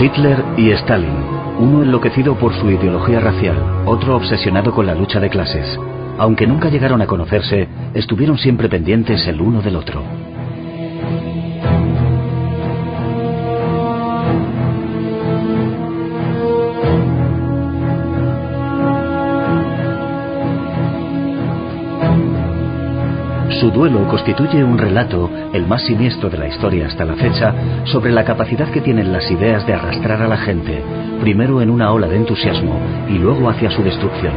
Hitler y Stalin, uno enloquecido por su ideología racial, otro obsesionado con la lucha de clases. Aunque nunca llegaron a conocerse, estuvieron siempre pendientes el uno del otro. Su duelo constituye un relato, el más siniestro de la historia hasta la fecha, sobre la capacidad que tienen las ideas de arrastrar a la gente, primero en una ola de entusiasmo y luego hacia su destrucción.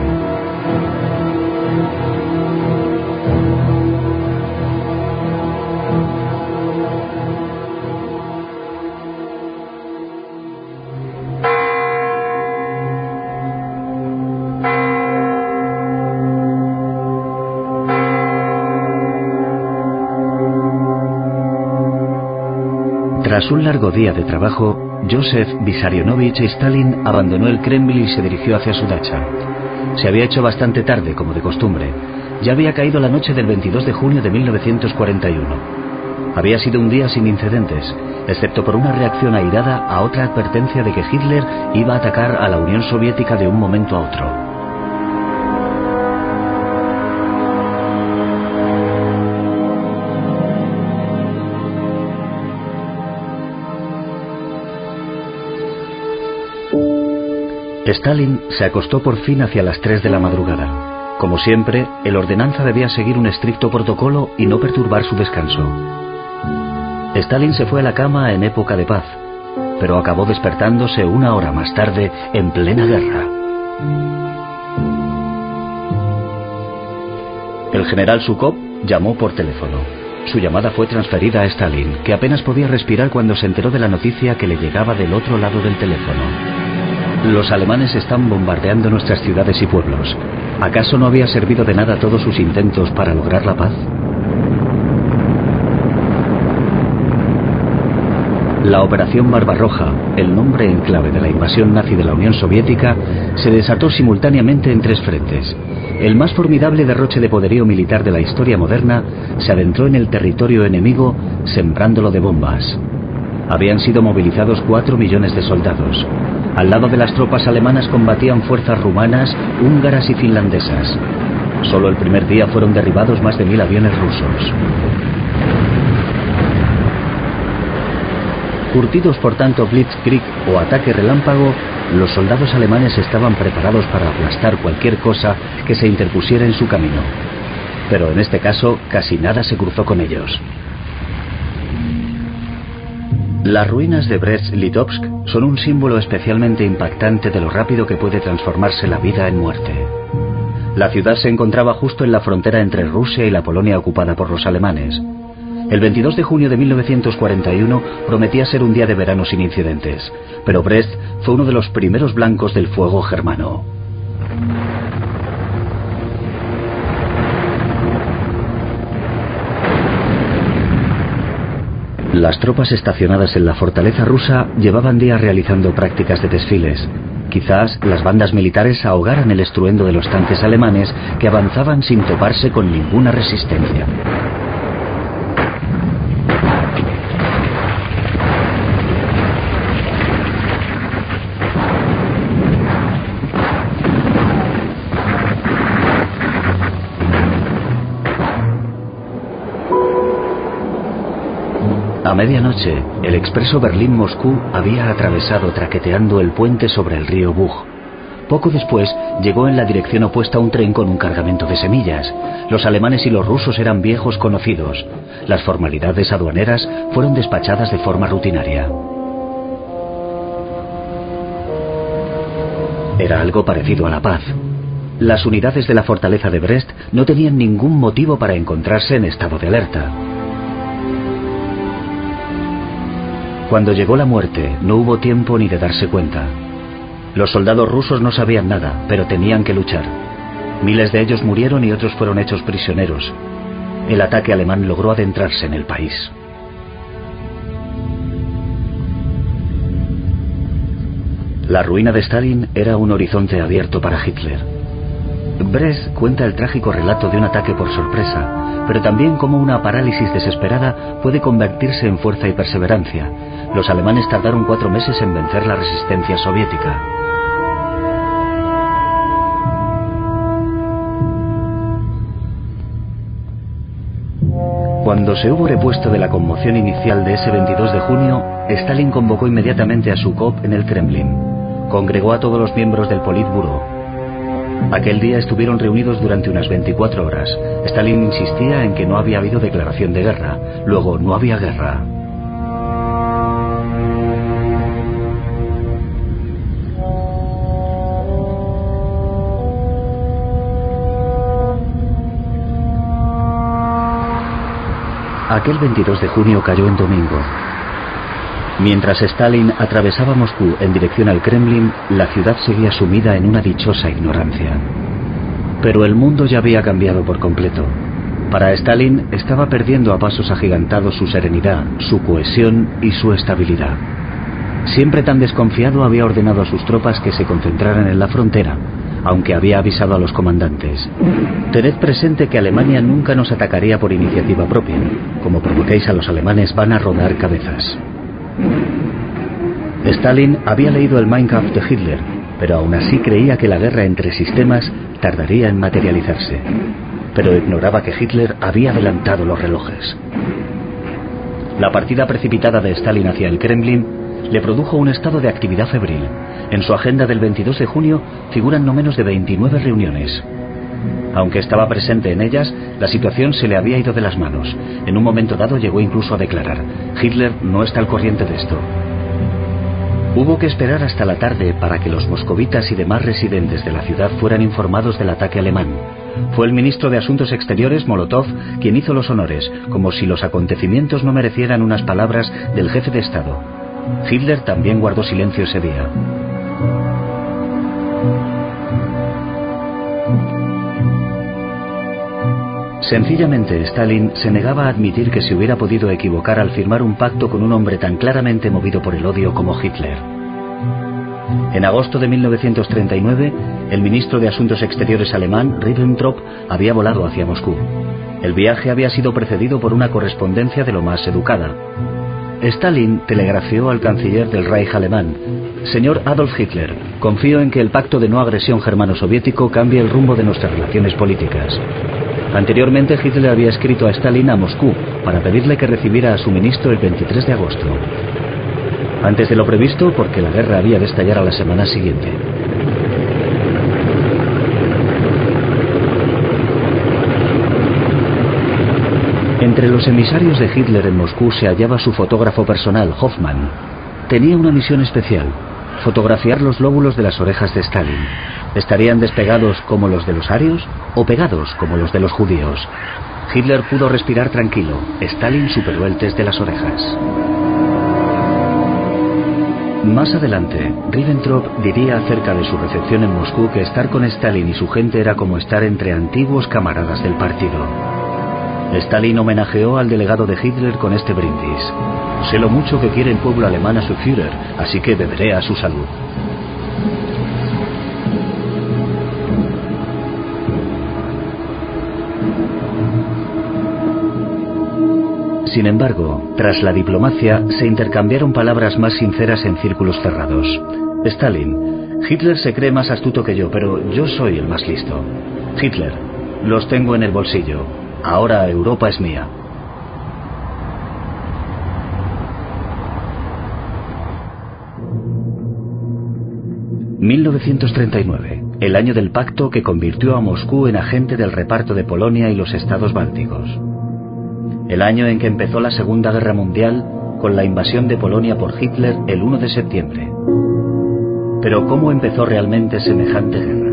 Tras un largo día de trabajo, Joseph Vissarionovich Stalin abandonó el Kremlin y se dirigió hacia su dacha. Se había hecho bastante tarde, como de costumbre. Ya había caído la noche del 22 de junio de 1941. Había sido un día sin incidentes, excepto por una reacción airada a otra advertencia de que Hitler iba a atacar a la Unión Soviética de un momento a otro. Stalin se acostó por fin hacia las 3 de la madrugada. Como siempre, el ordenanza debía seguir un estricto protocolo y no perturbar su descanso. Stalin se fue a la cama en época de paz, pero acabó despertándose una hora más tarde en plena guerra. El general Zhukov llamó por teléfono. Su llamada fue transferida a Stalin, que apenas podía respirar cuando se enteró de la noticia que le llegaba del otro lado del teléfono. Los alemanes están bombardeando nuestras ciudades y pueblos. ¿Acaso no había servido de nada todos sus intentos para lograr la paz? La Operación Barbarroja, el nombre en clave de la invasión nazi de la Unión Soviética, se desató simultáneamente en 3 frentes. El más formidable derroche de poderío militar de la historia moderna se adentró en el territorio enemigo sembrándolo de bombas. Habían sido movilizados 4 millones de soldados. Al lado de las tropas alemanas combatían fuerzas rumanas, húngaras y finlandesas. Solo el primer día fueron derribados más de 1000 aviones rusos. Curtidos por tanto blitzkrieg o ataque relámpago, los soldados alemanes estaban preparados para aplastar cualquier cosa que se interpusiera en su camino. Pero en este caso, casi nada se cruzó con ellos. Las ruinas de Brest-Litovsk son un símbolo especialmente impactante de lo rápido que puede transformarse la vida en muerte. La ciudad se encontraba justo en la frontera entre Rusia y la Polonia ocupada por los alemanes. El 22 de junio de 1941 prometía ser un día de verano sin incidentes, pero Brest fue uno de los primeros blancos del fuego germano. Las tropas estacionadas en la fortaleza rusa llevaban días realizando prácticas de desfiles. Quizás las bandas militares ahogaran el estruendo de los tanques alemanes que avanzaban sin toparse con ninguna resistencia. A medianoche, el expreso Berlín-Moscú había atravesado traqueteando el puente sobre el río Bug. Poco después, llegó en la dirección opuesta un tren con un cargamento de semillas. Los alemanes y los rusos eran viejos conocidos. Las formalidades aduaneras fueron despachadas de forma rutinaria. Era algo parecido a la paz. Las unidades de la fortaleza de Brest no tenían ningún motivo para encontrarse en estado de alerta. Cuando llegó la muerte, no hubo tiempo ni de darse cuenta. Los soldados rusos no sabían nada, pero tenían que luchar. Miles de ellos murieron y otros fueron hechos prisioneros. El ataque alemán logró adentrarse en el país. La ruina de Stalin era un horizonte abierto para Hitler. Brest cuenta el trágico relato de un ataque por sorpresa, pero también cómo una parálisis desesperada puede convertirse en fuerza y perseverancia. los alemanes tardaron 4 meses en vencer la resistencia soviética. Cuando se hubo repuesto de la conmoción inicial de ese 22 de junio, Stalin convocó inmediatamente a Zhukov en el Kremlin. Congregó a todos los miembros del Politburó. Aquel día estuvieron reunidos durante unas 24 horas. Stalin insistía en que no había habido declaración de guerra. Luego, no había guerra. Aquel 22 de junio cayó en domingo. Mientras Stalin atravesaba Moscú en dirección al Kremlin, la ciudad seguía sumida en una dichosa ignorancia. Pero el mundo ya había cambiado por completo. Para Stalin estaba perdiendo a pasos agigantados su serenidad, su cohesión y su estabilidad. Siempre tan desconfiado, había ordenado a sus tropas que se concentraran en la frontera, aunque había avisado a los comandantes: tened presente que Alemania nunca nos atacaría por iniciativa propia. Como provoquéis a los alemanes, van a rodar cabezas. Stalin había leído el Mein Kampf de Hitler, pero aún así creía que la guerra entre sistemas tardaría en materializarse. Pero ignoraba que Hitler había adelantado los relojes. La partida precipitada de Stalin hacia el Kremlin le produjo un estado de actividad febril. En su agenda del 22 de junio figuran no menos de 29 reuniones. Aunque estaba presente en ellas, la situación se le había ido de las manos. En un momento dado llegó incluso a declarar: Hitler no está al corriente de esto. Hubo que esperar hasta la tarde para que los moscovitas y demás residentes de la ciudad fueran informados del ataque alemán. Fue el ministro de Asuntos Exteriores, Molotov, quien hizo los honores, como si los acontecimientos no merecieran unas palabras del jefe de Estado. Hitler también guardó silencio ese día. Sencillamente, Stalin se negaba a admitir que se hubiera podido equivocar al firmar un pacto con un hombre tan claramente movido por el odio como Hitler. En agosto de 1939, el ministro de Asuntos Exteriores alemán, Ribbentrop, había volado hacia Moscú. El viaje había sido precedido por una correspondencia de lo más educada. Stalin telegrafió al canciller del Reich alemán: señor Adolf Hitler, confío en que el pacto de no agresión germano-soviético cambie el rumbo de nuestras relaciones políticas. Anteriormente, Hitler había escrito a Stalin a Moscú para pedirle que recibiera a su ministro el 23 de agosto. Antes de lo previsto, porque la guerra había de estallar a la semana siguiente. Entre los emisarios de Hitler en Moscú se hallaba su fotógrafo personal, Hoffmann. Tenía una misión especial: fotografiar los lóbulos de las orejas de Stalin. ¿Estarían despegados como los de los arios o pegados como los de los judíos? Hitler pudo respirar tranquilo. Stalin superó el test de las orejas. Más adelante, Ribbentrop diría acerca de su recepción en Moscú que estar con Stalin y su gente era como estar entre antiguos camaradas del partido. Stalin homenajeó al delegado de Hitler con este brindis: sé lo mucho que quiere el pueblo alemán a su Führer, así que beberé a su salud. Sin embargo, tras la diplomacia, se intercambiaron palabras más sinceras en círculos cerrados. Stalin: Hitler se cree más astuto que yo, pero yo soy el más listo. Hitler: los tengo en el bolsillo. Ahora Europa es mía. ...1939... el año del pacto que convirtió a Moscú en agente del reparto de Polonia y los estados bálticos. El año en que empezó la Segunda Guerra Mundial con la invasión de Polonia por Hitler el 1 de septiembre. Pero ¿cómo empezó realmente semejante guerra?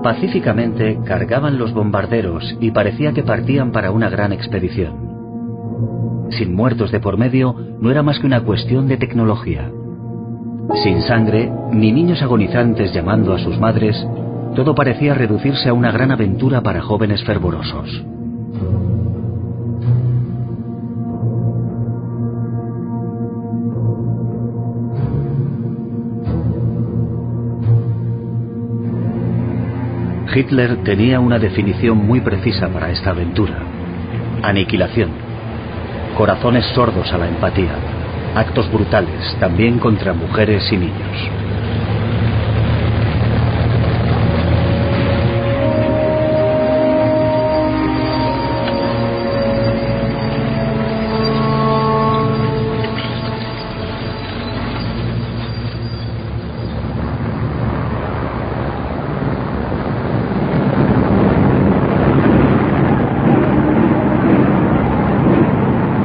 Pacíficamente cargaban los bombarderos y parecía que partían para una gran expedición. Sin muertos de por medio, no era más que una cuestión de tecnología. Sin sangre, ni niños agonizantes llamando a sus madres, todo parecía reducirse a una gran aventura para jóvenes fervorosos. Hitler tenía una definición muy precisa para esta aventura: aniquilación, corazones sordos a la empatía, actos brutales, también contra mujeres y niños.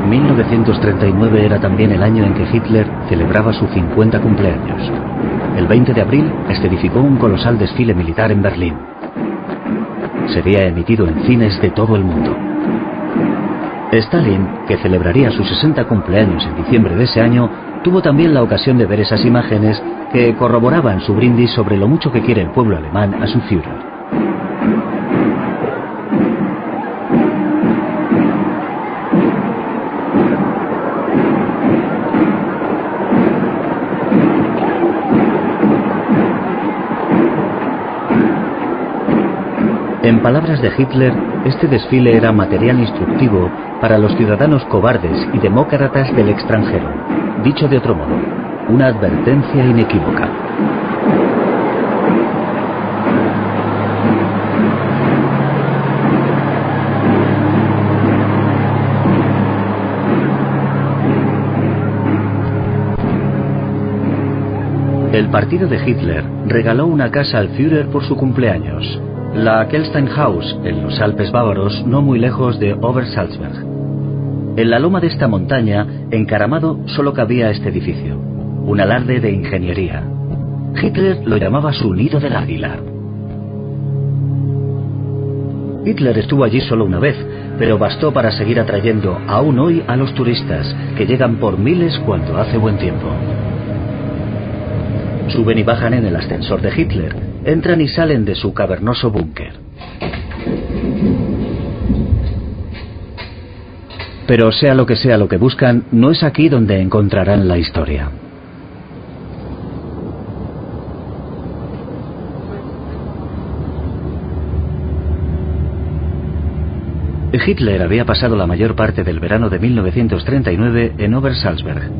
En 1939 era también el año en que Hitler celebraba su 50 cumpleaños. El 20 de abril escenificó un colosal desfile militar en Berlín. Sería emitido en cines de todo el mundo. Stalin, que celebraría sus 60 cumpleaños en diciembre de ese año, tuvo también la ocasión de ver esas imágenes que corroboraban su brindis sobre lo mucho que quiere el pueblo alemán a su Führer. En palabras de Hitler, este desfile era material instructivo para los ciudadanos cobardes y demócratas del extranjero. Dicho de otro modo, una advertencia inequívoca. El partido de Hitler regaló una casa al Führer por su cumpleaños. La Kelsteinhaus, en los Alpes bávaros, no muy lejos de Obersalzberg. En la loma de esta montaña, encaramado, solo cabía este edificio, un alarde de ingeniería. Hitler lo llamaba su nido del águila. Hitler estuvo allí solo una vez, pero bastó para seguir atrayendo aún hoy a los turistas, que llegan por miles cuando hace buen tiempo. Suben y bajan en el ascensor de Hitler. Entran y salen de su cavernoso búnker. Pero sea lo que buscan, no es aquí donde encontrarán la historia. Hitler había pasado la mayor parte del verano de 1939 en Obersalzberg.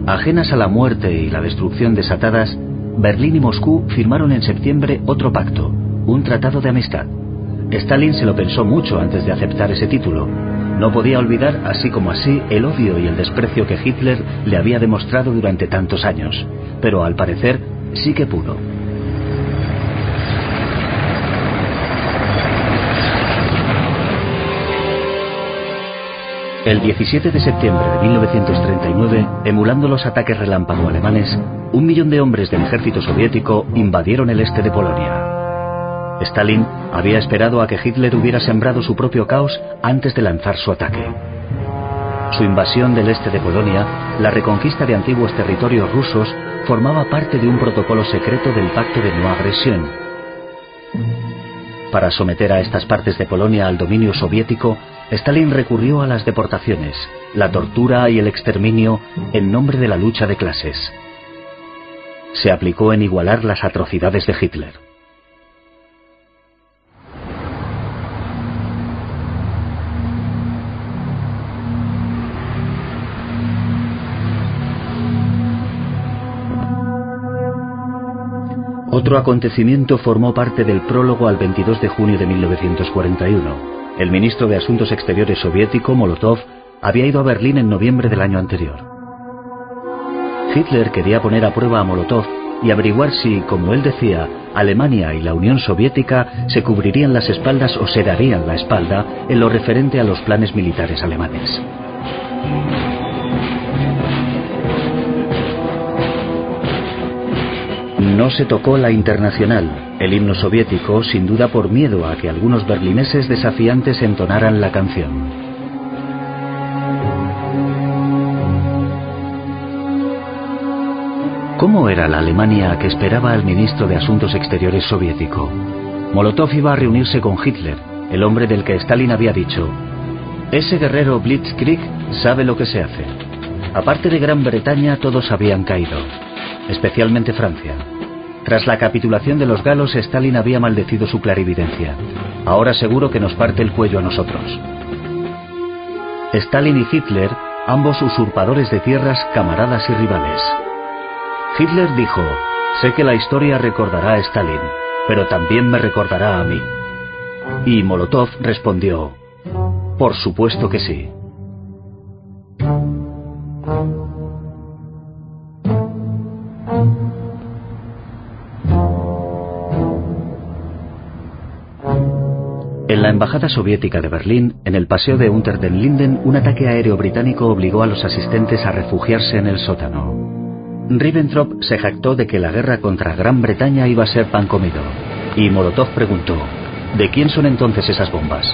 Ajenas a la muerte y la destrucción desatadas, Berlín y Moscú firmaron en septiembre otro pacto, un tratado de amistad. Stalin se lo pensó mucho antes de aceptar ese título. No podía olvidar, así como así, el odio y el desprecio que Hitler le había demostrado durante tantos años. Pero al parecer, sí que pudo. El 17 de septiembre de 1939, emulando los ataques relámpago alemanes, 1 millón de hombres del ejército soviético invadieron el este de Polonia. Stalin había esperado a que Hitler hubiera sembrado su propio caos antes de lanzar su ataque. Su invasión del este de Polonia, la reconquista de antiguos territorios rusos, formaba parte de un protocolo secreto del Pacto de No Agresión. Para someter a estas partes de Polonia al dominio soviético, Stalin recurrió a las deportaciones, la tortura y el exterminio en nombre de la lucha de clases. Se aplicó en igualar las atrocidades de Hitler. Otro acontecimiento formó parte del prólogo al 22 de junio de 1941. El ministro de Asuntos Exteriores soviético, Molotov, había ido a Berlín en noviembre del año anterior. Hitler quería poner a prueba a Molotov y averiguar si, como él decía, Alemania y la Unión Soviética se cubrirían las espaldas o se darían la espalda en lo referente a los planes militares alemanes. No se tocó la Internacional, el himno soviético, sin duda por miedo a que algunos berlineses desafiantes entonaran la canción. ¿Cómo era la Alemania que esperaba al ministro de Asuntos Exteriores soviético? Molotov iba a reunirse con Hitler, el hombre del que Stalin había dicho: ese guerrero Blitzkrieg sabe lo que se hace. Aparte de Gran Bretaña, todos habían caído, especialmente Francia. Tras la capitulación de los galos, Stalin había maldecido su clarividencia. Ahora seguro que nos parte el cuello a nosotros. Stalin y Hitler ambos usurpadores de tierras, camaradas y rivales. Hitler dijo: «Sé que la historia recordará a Stalin, pero también me recordará a mí». Y Molotov respondió: «Por supuesto que sí». En la embajada soviética de Berlín, en el paseo de Unter den Linden, un ataque aéreo británico obligó a los asistentes a refugiarse en el sótano. Ribbentrop se jactó de que la guerra contra Gran Bretaña iba a ser pan comido, y Molotov preguntó: «¿De quién son entonces esas bombas?».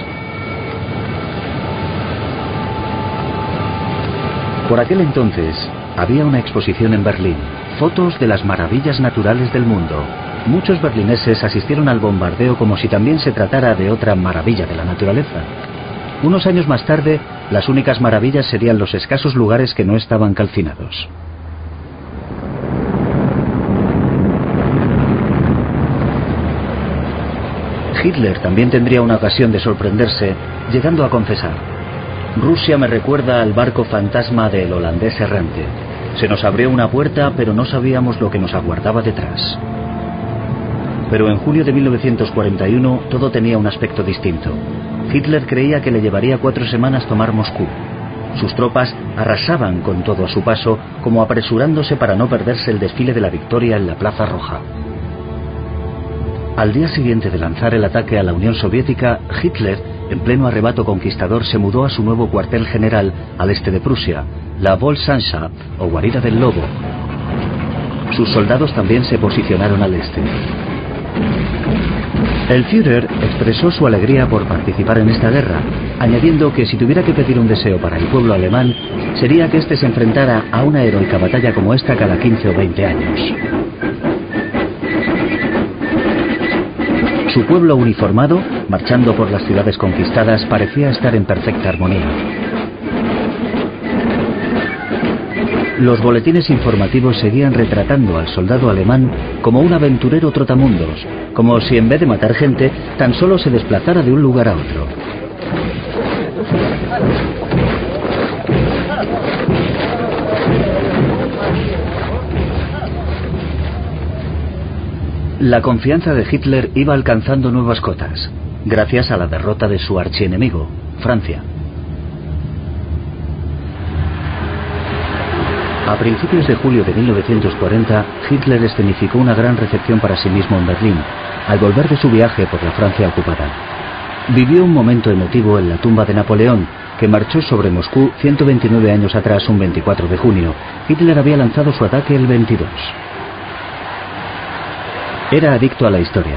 Por aquel entonces había una exposición en Berlín, fotos de las maravillas naturales del mundo. Muchos berlineses asistieron al bombardeo como si también se tratara de otra maravilla de la naturaleza. Unos años más tarde, las únicas maravillas serían los escasos lugares que no estaban calcinados. Hitler también tendría una ocasión de sorprenderse, llegando a confesar: «Rusia me recuerda al barco fantasma del holandés errante. Se nos abrió una puerta, pero no sabíamos lo que nos aguardaba detrás». Pero en julio de 1941 todo tenía un aspecto distinto. Hitler creía que le llevaría 4 semanas tomar Moscú. Sus tropas arrasaban con todo a su paso, como apresurándose para no perderse el desfile de la victoria en la Plaza Roja. Al día siguiente de lanzar el ataque a la Unión Soviética, Hitler, en pleno arrebato conquistador, se mudó a su nuevo cuartel general al este de Prusia, la Volkshanscha, o guarida del lobo. Sus soldados también se posicionaron al este. El Führer expresó su alegría por participar en esta guerra, añadiendo que si tuviera que pedir un deseo para el pueblo alemán, sería que éste se enfrentara a una heroica batalla como esta cada 15 o 20 años. Su pueblo uniformado, marchando por las ciudades conquistadas, parecía estar en perfecta armonía. Los boletines informativos seguían retratando al soldado alemán como un aventurero trotamundos, como si en vez de matar gente, tan solo se desplazara de un lugar a otro. La confianza de Hitler iba alcanzando nuevas cotas, gracias a la derrota de su archienemigo, Francia. A principios de julio de 1940, Hitler escenificó una gran recepción para sí mismo en Berlín, al volver de su viaje por la Francia ocupada. Vivió un momento emotivo en la tumba de Napoleón, que marchó sobre Moscú 129 años atrás, un 24 de junio. Hitler había lanzado su ataque el 22. Era adicto a la historia.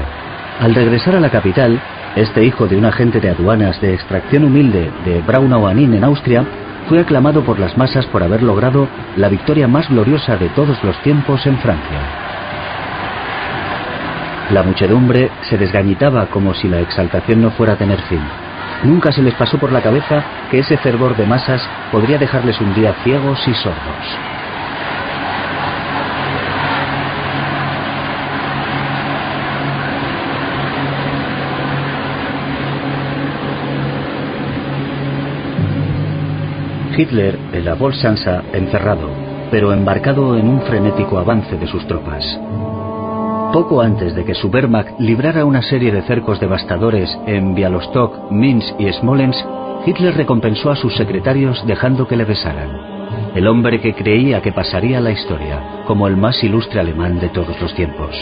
Al regresar a la capital, este hijo de un agente de aduanas de extracción humilde de Braunau am Inn en Austria, fue aclamado por las masas por haber logrado la victoria más gloriosa de todos los tiempos en Francia. La muchedumbre se desgañitaba como si la exaltación no fuera a tener fin. Nunca se les pasó por la cabeza que ese fervor de masas podría dejarles un día ciegos y sordos. Hitler, en la Volkshanscha, encerrado, pero embarcado en un frenético avance de sus tropas. Poco antes de que su Wehrmacht librara una serie de cercos devastadores en Białystok, Minsk y Smolensk, Hitler recompensó a sus secretarios dejando que le besaran. El hombre que creía que pasaría a la historia como el más ilustre alemán de todos los tiempos.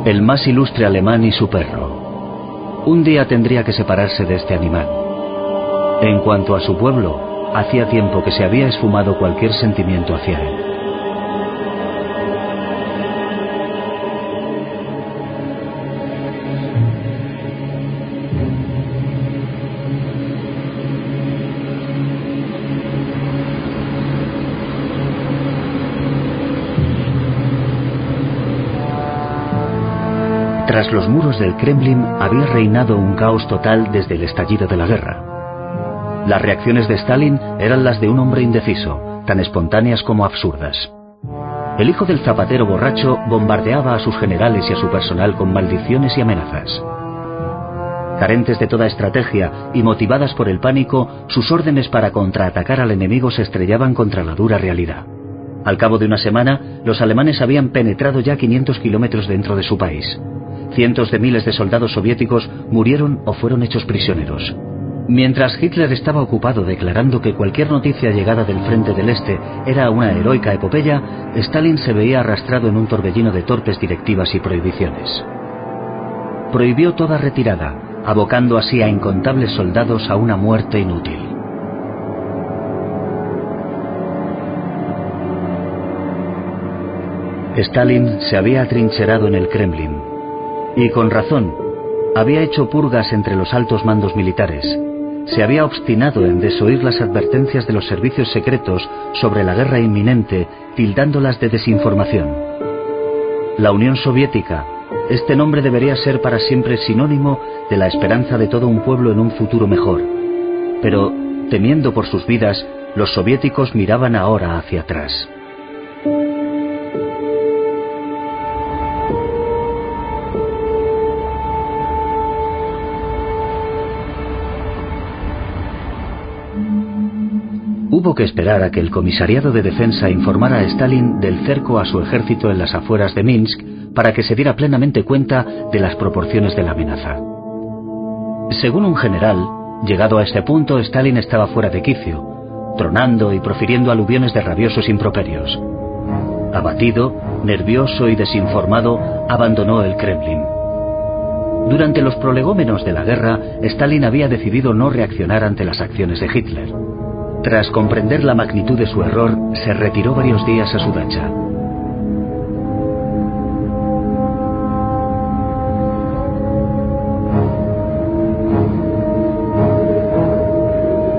El más ilustre alemán y su perro. Un día tendría que separarse de este animal. En cuanto a su pueblo, hacía tiempo que se había esfumado cualquier sentimiento hacia él. Tras los muros del Kremlin había reinado un caos total desde el estallido de la guerra. Las reacciones de Stalin eran las de un hombre indeciso, tan espontáneas como absurdas. El hijo del zapatero borracho bombardeaba a sus generales y a su personal con maldiciones y amenazas. Carentes de toda estrategia y motivadas por el pánico, sus órdenes para contraatacar al enemigo se estrellaban contra la dura realidad. Al cabo de una semana, los alemanes habían penetrado ya 500 kilómetros dentro de su país. Cientos de miles de soldados soviéticos murieron o fueron hechos prisioneros. Mientras Hitler estaba ocupado declarando que cualquier noticia llegada del frente del Este era una heroica epopeya, Stalin se veía arrastrado en un torbellino de torpes directivas y prohibiciones. Prohibió toda retirada, abocando así a incontables soldados a una muerte inútil. Stalin se había atrincherado en el Kremlin, y con razón. Había hecho purgas entre los altos mandos militares. Se había obstinado en desoír las advertencias de los servicios secretos sobre la guerra inminente, tildándolas de desinformación. La Unión Soviética, este nombre debería ser para siempre sinónimo de la esperanza de todo un pueblo en un futuro mejor. Pero, temiendo por sus vidas, los soviéticos miraban ahora hacia atrás. Hubo que esperar a que el Comisariado de Defensa informara a Stalin del cerco a su ejército en las afueras de Minsk para que se diera plenamente cuenta de las proporciones de la amenaza. Según un general, llegado a este punto, Stalin estaba fuera de quicio, tronando y profiriendo aluviones de rabiosos improperios. Abatido, nervioso y desinformado, abandonó el Kremlin. Durante los prolegómenos de la guerra, Stalin había decidido no reaccionar ante las acciones de Hitler. Tras comprender la magnitud de su error, se retiró varios días a su dacha.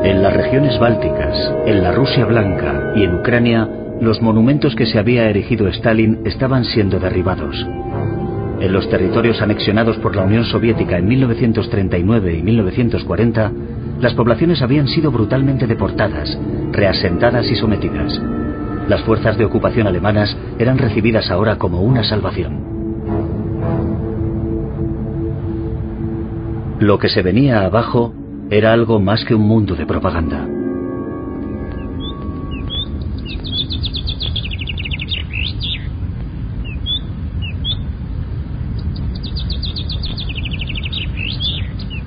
En las regiones bálticas, en la Rusia blanca y en Ucrania, los monumentos que se había erigido Stalin estaban siendo derribados. En los territorios anexionados por la Unión Soviética en 1939 y 1940, las poblaciones habían sido brutalmente deportadas, reasentadas y sometidas. Las fuerzas de ocupación alemanas eran recibidas ahora como una salvación. Lo que se venía abajo era algo más que un mundo de propaganda.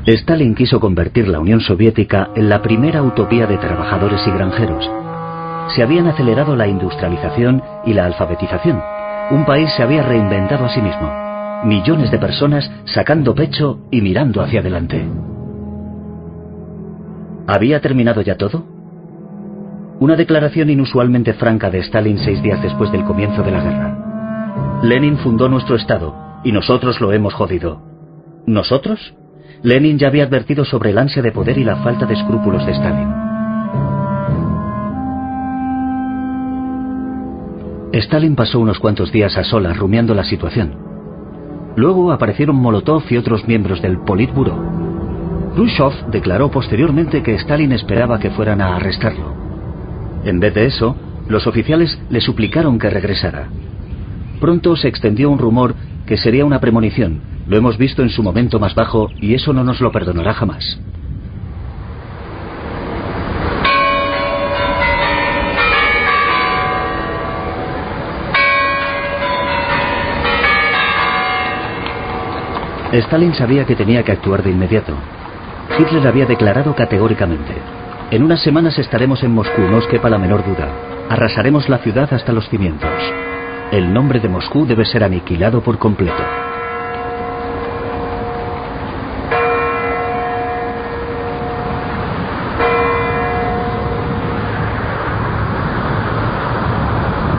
Stalin quiso convertir la Unión Soviética en la primera utopía de trabajadores y granjeros. Se habían acelerado la industrialización y la alfabetización. Un país se había reinventado a sí mismo. Millones de personas sacando pecho y mirando hacia adelante. ¿Había terminado ya todo? Una declaración inusualmente franca de Stalin 6 días después del comienzo de la guerra. Lenin fundó nuestro Estado y nosotros lo hemos jodido. ¿Nosotros? Lenin ya había advertido sobre el ansia de poder y la falta de escrúpulos de Stalin. Stalin pasó unos cuantos días a solas rumiando la situación. Luego aparecieron Molotov y otros miembros del Politburó. Khrushchev declaró posteriormente que Stalin esperaba que fueran a arrestarlo. En vez de eso, los oficiales le suplicaron que regresara. Pronto se extendió un rumor que sería una premonición. Lo hemos visto en su momento más bajo y eso no nos lo perdonará jamás. Stalin sabía que tenía que actuar de inmediato. Hitler había declarado categóricamente: en unas semanas estaremos en Moscú, no os quepa la menor duda. Arrasaremos la ciudad hasta los cimientos. El nombre de Moscú debe ser aniquilado por completo.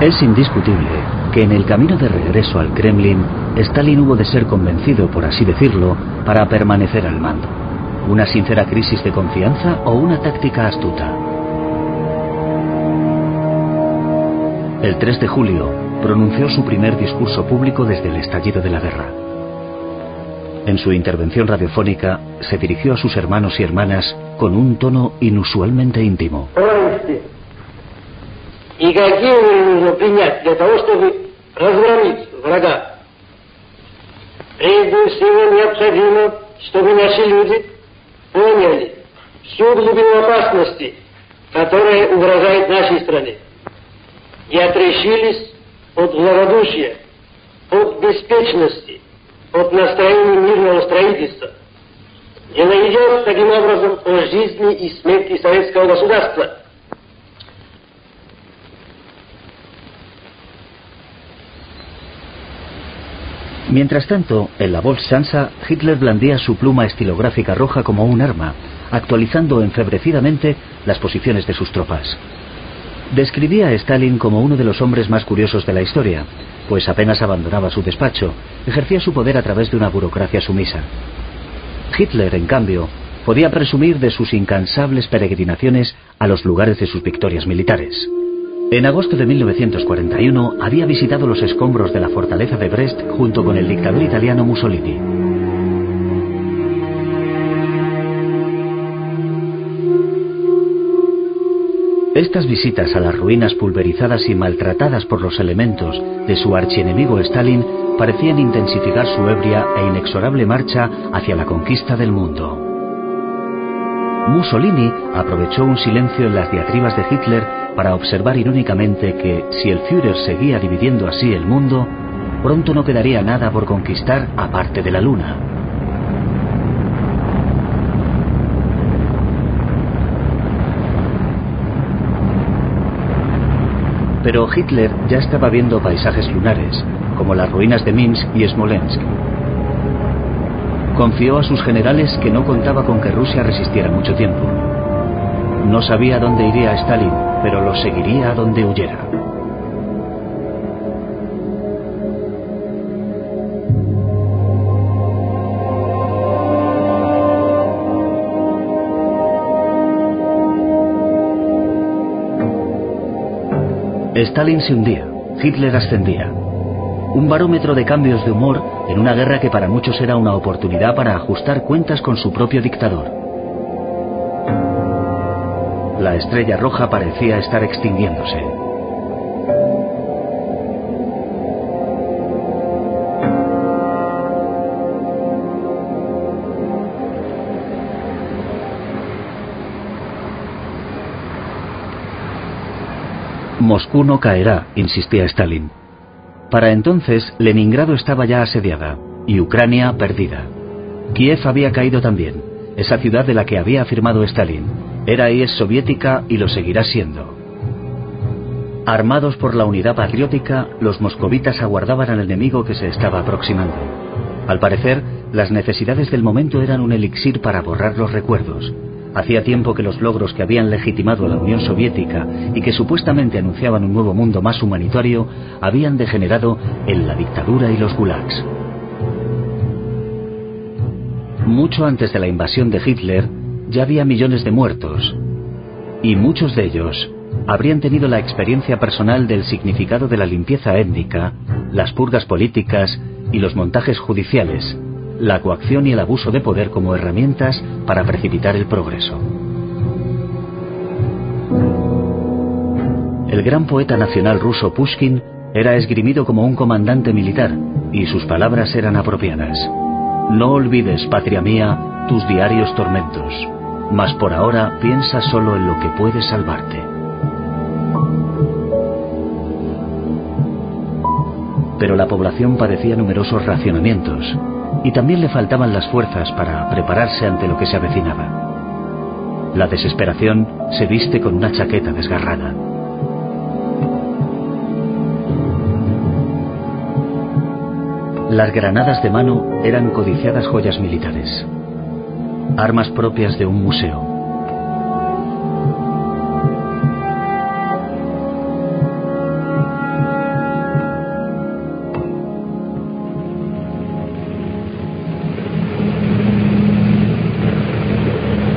Es indiscutible que en el camino de regreso al Kremlin, Stalin hubo de ser convencido, por así decirlo, para permanecer al mando. ¿Una sincera crisis de confianza o una táctica astuta? El 3 de julio pronunció su primer discurso público desde el estallido de la guerra. En su intervención radiofónica se dirigió a sus hermanos y hermanas con un tono inusualmente íntimo. И какие меры нужно принять для того, чтобы разгромить врага? Прежде всего необходимо, чтобы наши люди поняли всю глубину опасности, которая угрожает нашей стране, и отрешились от благодушия, от беспечности, от настроения мирного строительства. Дело идет таким образом о жизни и смерти советского государства. Mientras tanto, en la Volkshansa, Hitler blandía su pluma estilográfica roja como un arma, actualizando enfebrecidamente las posiciones de sus tropas. Describía a Stalin como uno de los hombres más curiosos de la historia, pues apenas abandonaba su despacho, ejercía su poder a través de una burocracia sumisa. Hitler, en cambio, podía presumir de sus incansables peregrinaciones a los lugares de sus victorias militares. En agosto de 1941 había visitado los escombros de la fortaleza de Brest junto con el dictador italiano Mussolini. Estas visitas a las ruinas pulverizadas y maltratadas por los elementos de su archienemigo Stalin parecían intensificar su ebria e inexorable marcha hacia la conquista del mundo. Mussolini aprovechó un silencio en las diatribas de Hitler para observar irónicamente que, si el Führer seguía dividiendo así el mundo, pronto no quedaría nada por conquistar aparte de la Luna. Pero Hitler ya estaba viendo paisajes lunares, como las ruinas de Minsk y Smolensk. Confió a sus generales que no contaba con que Rusia resistiera mucho tiempo. No sabía dónde iría Stalin, pero lo seguiría a donde huyera. Stalin se hundía, Hitler ascendía. Un barómetro de cambios de humor en una guerra que para muchos era una oportunidad para ajustar cuentas con su propio dictador. La estrella roja parecía estar extinguiéndose. Moscú no caerá, insistía Stalin. Para entonces, Leningrado estaba ya asediada y Ucrania perdida. Kiev había caído también, esa ciudad de la que había afirmado Stalin. Era y es soviética y lo seguirá siendo. Armados por la unidad patriótica, los moscovitas aguardaban al enemigo que se estaba aproximando. Al parecer, las necesidades del momento eran un elixir para borrar los recuerdos. Hacía tiempo que los logros que habían legitimado a la Unión Soviética y que supuestamente anunciaban un nuevo mundo más humanitario habían degenerado en la dictadura y los gulags. Mucho antes de la invasión de Hitler, ya había millones de muertos, y muchos de ellos habrían tenido la experiencia personal del significado de la limpieza étnica, las purgas políticas y los montajes judiciales, la coacción y el abuso de poder como herramientas para precipitar el progreso. El gran poeta nacional ruso Pushkin era esgrimido como un comandante militar, y sus palabras eran apropiadas. No olvides, patria mía, tus diarios tormentos, mas por ahora piensa solo en lo que puede salvarte. Pero la población padecía numerosos racionamientos, y también le faltaban las fuerzas para prepararse ante lo que se avecinaba. La desesperación se viste con una chaqueta desgarrada. Las granadas de mano eran codiciadas joyas militares, armas propias de un museo.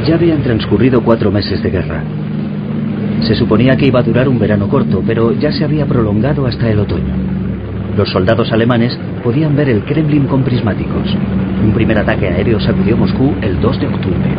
Ya habían transcurrido 4 meses de guerra. Se suponía que iba a durar un verano corto, pero ya se había prolongado hasta el otoño. Los soldados alemanes podían ver el Kremlin con prismáticos. Un primer ataque aéreo sacudió Moscú el 2 de octubre.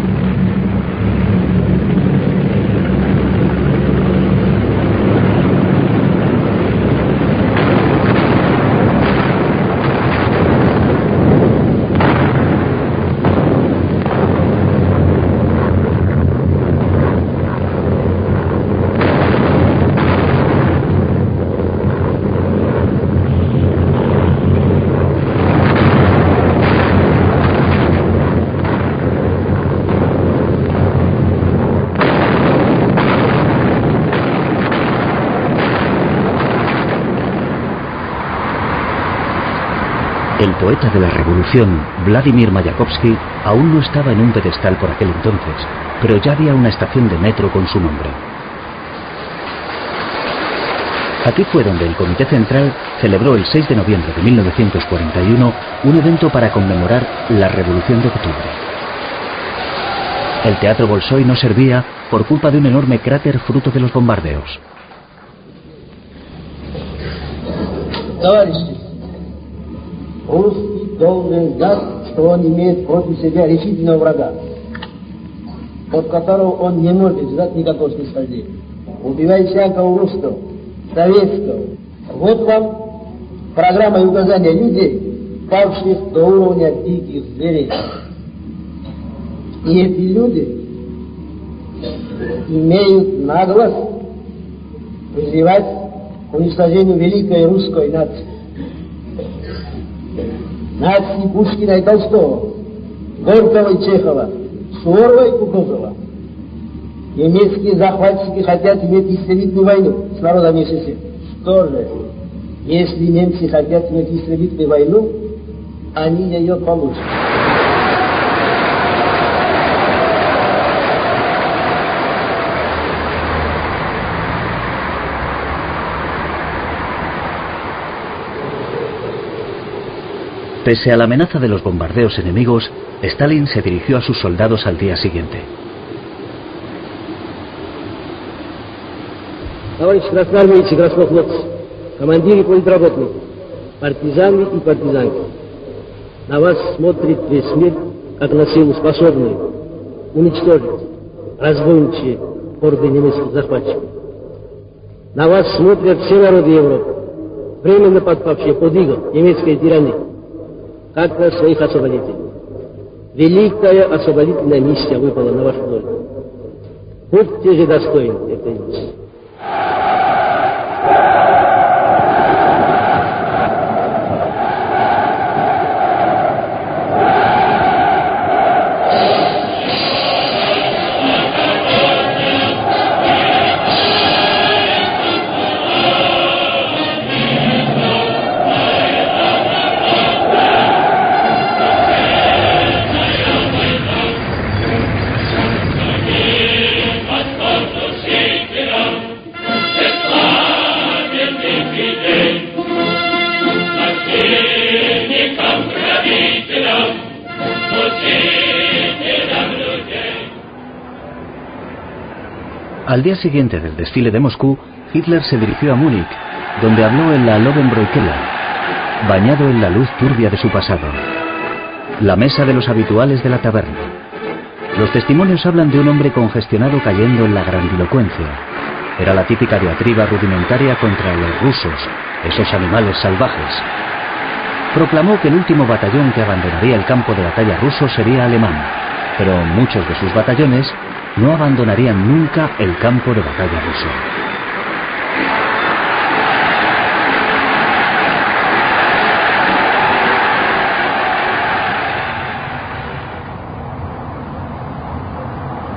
El poeta de la Revolución, Vladimir Mayakovsky, aún no estaba en un pedestal por aquel entonces, pero ya había una estación de metro con su nombre. Aquí fue donde el Comité Central celebró el 6 de noviembre de 1941 un evento para conmemorar la Revolución de Octubre. El Teatro Bolshoi no servía por culpa de un enorme cráter fruto de los bombardeos. Товарищи, русский должен знать, что он имеет против себя решительного врага, от которого он не может ждать никакого снисхождения. Убивай всякого русского, советского. Вот вам программа и указания людей, павших до уровня диких зверей. И эти люди имеют наглость призывать к уничтожению великой русской нации. Нации Пушкина и Толстого, Горького и Чехова, Суворова и Кутузова. Немецкие захватчики хотят иметь истребительную войну с народом СССР. Что же, если немцы хотят иметь истребительную войну, они ее получат. Pese a la amenaza de los bombardeos enemigos, Stalin se dirigió a sus soldados al día siguiente. Товарищи красноармейцы, краснофлотцы, командиры политработные, партизаны и партизанки, на вас смотрит весь мир, как на силу способную уничтожить разбойничьи орды немецких захватчиков. На вас смотрят все народы Европы, временно подпавшие под иго немецкой тирании, как на своих освободителей. Великая освободительная миссия выпала на вашу долю. Будьте же достойны этой миссии. Al día siguiente del desfile de Moscú, Hitler se dirigió a Múnich, donde habló en la Löwenbräu-Keller, bañado en la luz turbia de su pasado. La mesa de los habituales de la taberna. Los testimonios hablan de un hombre congestionado cayendo en la grandilocuencia. Era la típica diatriba rudimentaria contra los rusos, esos animales salvajes. Proclamó que el último batallón que abandonaría el campo de batalla ruso sería alemán, pero muchos de sus batallones no abandonarían nunca el campo de batalla ruso.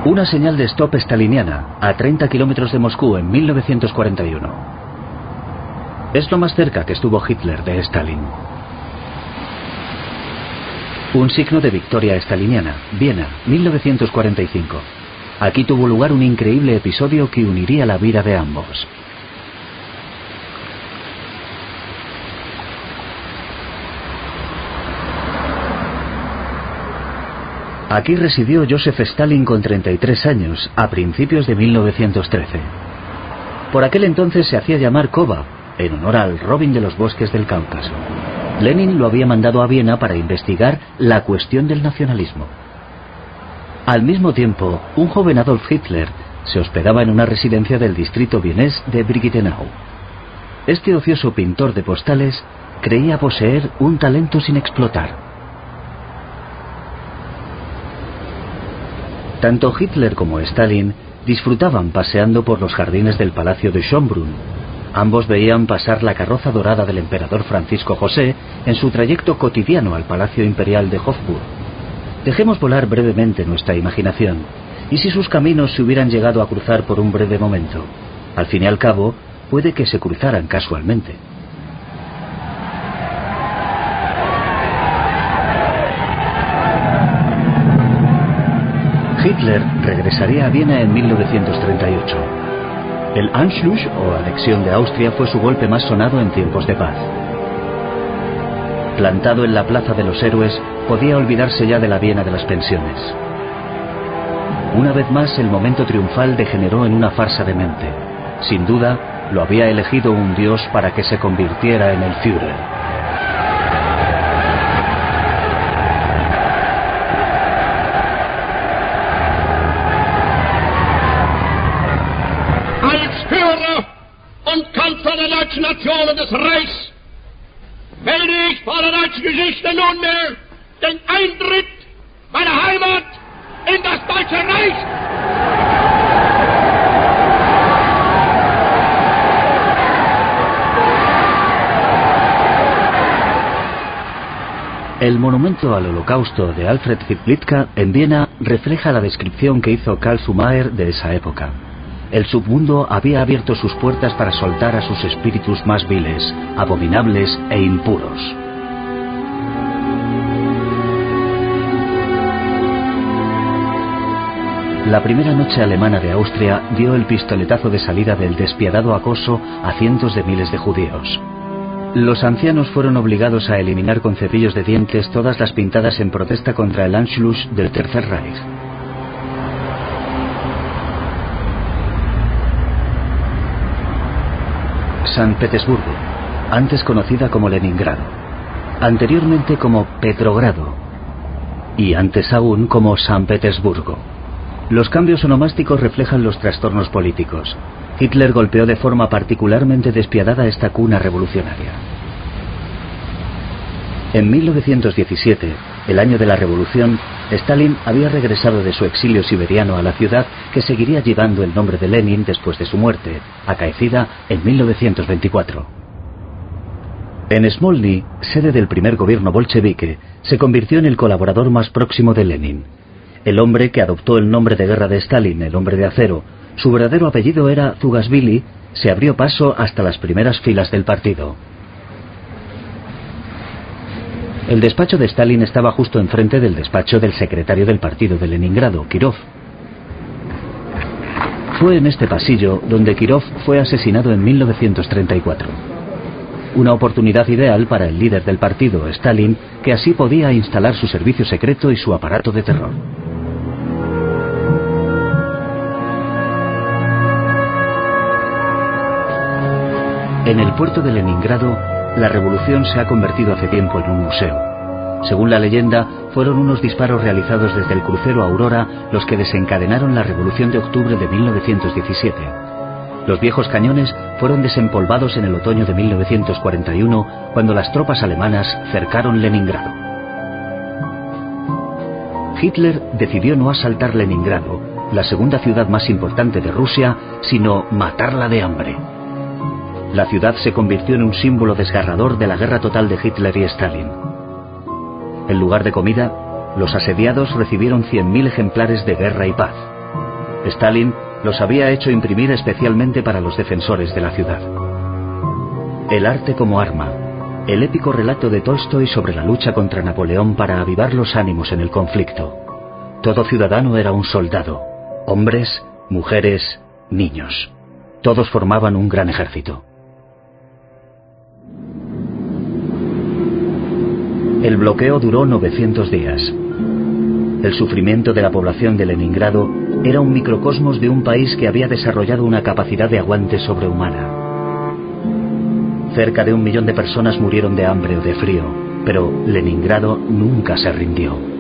Una señal de stop staliniana a 30 kilómetros de Moscú en 1941. Es lo más cerca que estuvo Hitler de Stalin. Un signo de victoria staliniana, Viena, 1945. Aquí tuvo lugar un increíble episodio que uniría la vida de ambos. Aquí residió Joseph Stalin con 33 años, a principios de 1913. Por aquel entonces se hacía llamar Kova, en honor al Robin de los bosques del Cáucaso. Lenin lo había mandado a Viena para investigar la cuestión del nacionalismo. Al mismo tiempo, un joven Adolf Hitler se hospedaba en una residencia del distrito vienés de Brigittenau. Este ocioso pintor de postales creía poseer un talento sin explotar. Tanto Hitler como Stalin disfrutaban paseando por los jardines del Palacio de Schönbrunn. Ambos veían pasar la carroza dorada del emperador Francisco José en su trayecto cotidiano al Palacio Imperial de Hofburg. Dejemos volar brevemente nuestra imaginación. ¿Y si sus caminos se hubieran llegado a cruzar por un breve momento? Al fin y al cabo, puede que se cruzaran casualmente. Hitler regresaría a Viena en 1938. El Anschluss, o anexión de Austria, fue su golpe más sonado en tiempos de paz. Plantado en la Plaza de los Héroes, podía olvidarse ya de la Viena de las pensiones. Una vez más, el momento triunfal degeneró en una farsa demente. Sin duda, lo había elegido un dios para que se convirtiera en el Führer. Nationen des Reichs melde ich vor der deutschen Geschichte nunmehr den Eintritt meiner Heimat in das Deutsche Reich. El monumento al Holocausto de Alfred Hitlitka en Viena refleja la descripción que hizo Karl Zumayer de esa época. El submundo había abierto sus puertas para soltar a sus espíritus más viles, abominables e impuros. La primera noche alemana de Austria dio el pistoletazo de salida del despiadado acoso a cientos de miles de judíos. Los ancianos fueron obligados a eliminar con cepillos de dientes todas las pintadas en protesta contra el Anschluss del Tercer Reich. San Petersburgo, antes conocida como Leningrado, anteriormente como Petrogrado y antes aún como San Petersburgo. Los cambios onomásticos reflejan los trastornos políticos. Hitler golpeó de forma particularmente despiadada esta cuna revolucionaria. En 1917, el año de la revolución, Stalin había regresado de su exilio siberiano a la ciudad que seguiría llevando el nombre de Lenin después de su muerte, acaecida en 1924. En Smolny, sede del primer gobierno bolchevique, se convirtió en el colaborador más próximo de Lenin. El hombre que adoptó el nombre de guerra de Stalin, el hombre de acero, su verdadero apellido era Zugashvili, se abrió paso hasta las primeras filas del partido. El despacho de Stalin estaba justo enfrente del despacho del secretario del partido de Leningrado, Kirov. Fue en este pasillo donde Kirov fue asesinado en 1934. Una oportunidad ideal para el líder del partido, Stalin, que así podía instalar su servicio secreto y su aparato de terror. En el puerto de Leningrado, la revolución se ha convertido hace tiempo en un museo. Según la leyenda, fueron unos disparos realizados desde el crucero Aurora los que desencadenaron la Revolución de Octubre de 1917. Los viejos cañones fueron desempolvados en el otoño de 1941, cuando las tropas alemanas cercaron Leningrado. Hitler decidió no asaltar Leningrado, la segunda ciudad más importante de Rusia, sino matarla de hambre. La ciudad se convirtió en un símbolo desgarrador de la guerra total de Hitler y Stalin. En lugar de comida, los asediados recibieron 100.000 ejemplares de Guerra y Paz. Stalin los había hecho imprimir especialmente para los defensores de la ciudad. El arte como arma, el épico relato de Tolstoy sobre la lucha contra Napoleón para avivar los ánimos en el conflicto. Todo ciudadano era un soldado, hombres, mujeres, niños. Todos formaban un gran ejército. El bloqueo duró 900 días. El sufrimiento de la población de Leningrado era un microcosmos de un país que había desarrollado una capacidad de aguante sobrehumana. Cerca de 1 millón de personas murieron de hambre o de frío, pero Leningrado nunca se rindió.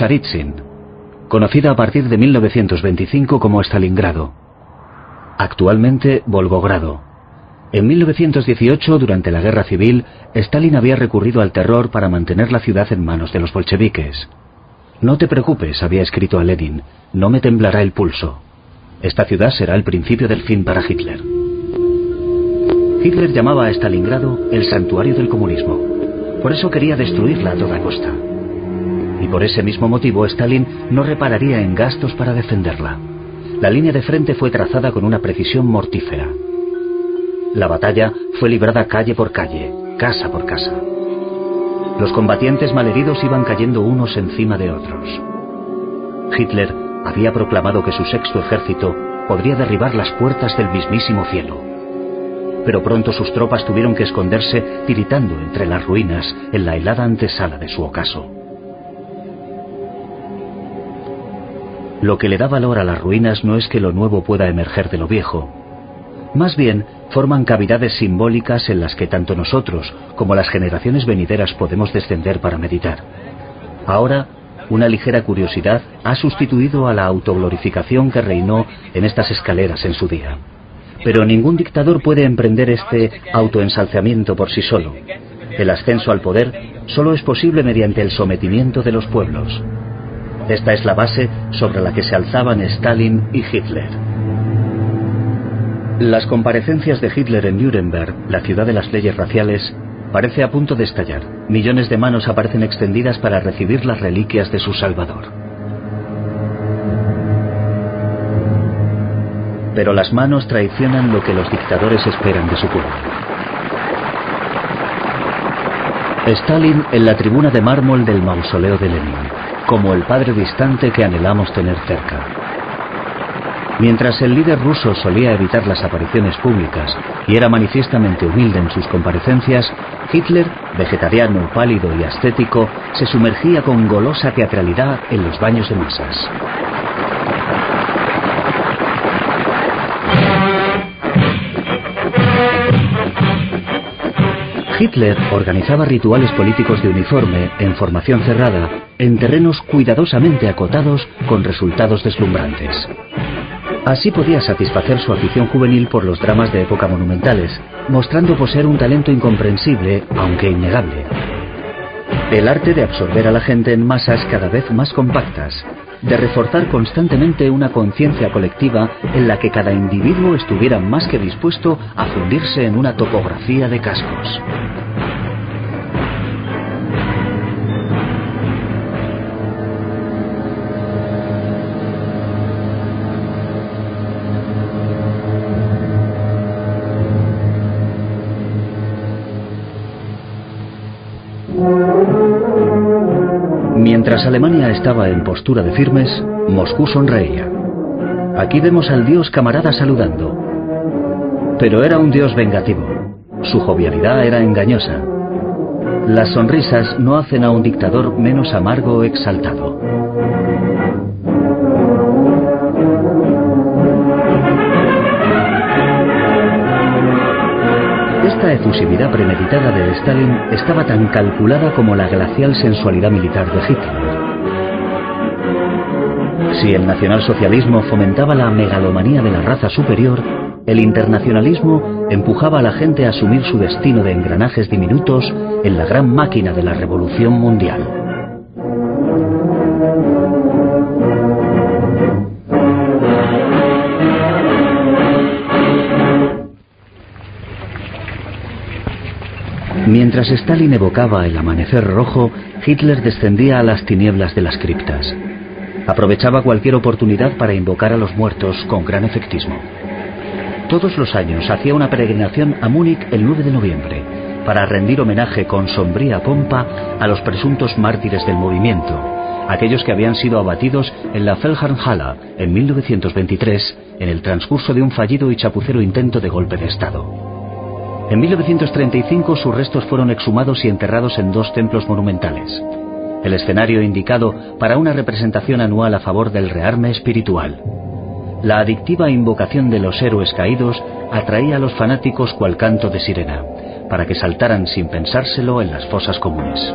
Tsaritsyn, conocida a partir de 1925 como Stalingrado, actualmente Volgogrado. En 1918, durante la Guerra Civil, Stalin había recurrido al terror para mantener la ciudad en manos de los bolcheviques. «No te preocupes», había escrito a Lenin, «no me temblará el pulso. Esta ciudad será el principio del fin para Hitler». Hitler llamaba a Stalingrado el santuario del comunismo. Por eso quería destruirla a toda costa. Y por ese mismo motivo Stalin no repararía en gastos para defenderla. La línea de frente fue trazada con una precisión mortífera. La batalla fue librada calle por calle, casa por casa. Los combatientes malheridos iban cayendo unos encima de otros. Hitler había proclamado que su sexto ejército podría derribar las puertas del mismísimo cielo. Pero pronto sus tropas tuvieron que esconderse tiritando entre las ruinas en la helada antesala de su ocaso. Lo que le da valor a las ruinas no es que lo nuevo pueda emerger de lo viejo. Más bien, forman cavidades simbólicas en las que tanto nosotros como las generaciones venideras podemos descender para meditar. Ahora, una ligera curiosidad ha sustituido a la autoglorificación que reinó en estas escaleras en su día. Pero ningún dictador puede emprender este autoensalzamiento por sí solo. El ascenso al poder solo es posible mediante el sometimiento de los pueblos. Esta es la base sobre la que se alzaban Stalin y Hitler. Las comparecencias de Hitler en Nuremberg, la ciudad de las leyes raciales, parece a punto de estallar. Millones de manos aparecen extendidas para recibir las reliquias de su Salvador. Pero las manos traicionan lo que los dictadores esperan de su pueblo. Stalin en la tribuna de mármol del mausoleo de Lenin, como el padre distante que anhelamos tener cerca. Mientras el líder ruso solía evitar las apariciones públicas y era manifiestamente humilde en sus comparecencias, Hitler, vegetariano, pálido y ascético, se sumergía con golosa teatralidad en los baños de masas. Hitler organizaba rituales políticos de uniforme, en formación cerrada, en terrenos cuidadosamente acotados con resultados deslumbrantes. Así podía satisfacer su afición juvenil por los dramas de época monumentales, mostrando poseer un talento incomprensible, aunque innegable. El arte de absorber a la gente en masas cada vez más compactas, de reforzar constantemente una conciencia colectiva en la que cada individuo estuviera más que dispuesto a fundirse en una topografía de cascos. Mientras Alemania estaba en postura de firmes, Moscú sonreía. Aquí vemos al dios camarada saludando. Pero era un dios vengativo. Su jovialidad era engañosa. Las sonrisas no hacen a un dictador menos amargo o exaltado. Esta efusividad premeditada de Stalin estaba tan calculada como la glacial sensualidad militar de Hitler. Si el nacionalsocialismo fomentaba la megalomanía de la raza superior, el internacionalismo empujaba a la gente a asumir su destino de engranajes diminutos en la gran máquina de la revolución mundial. Mientras Stalin evocaba el amanecer rojo, Hitler descendía a las tinieblas de las criptas. Aprovechaba cualquier oportunidad para invocar a los muertos con gran efectismo. Todos los años hacía una peregrinación a Múnich el 9 de noviembre, para rendir homenaje con sombría pompa a los presuntos mártires del movimiento, aquellos que habían sido abatidos en la Feldherrnhalle en 1923 en el transcurso de un fallido y chapucero intento de golpe de Estado. En 1935 sus restos fueron exhumados y enterrados en 2 templos monumentales, el escenario indicado para una representación anual a favor del rearme espiritual. La adictiva invocación de los héroes caídos atraía a los fanáticos cual canto de sirena, para que saltaran sin pensárselo en las fosas comunes.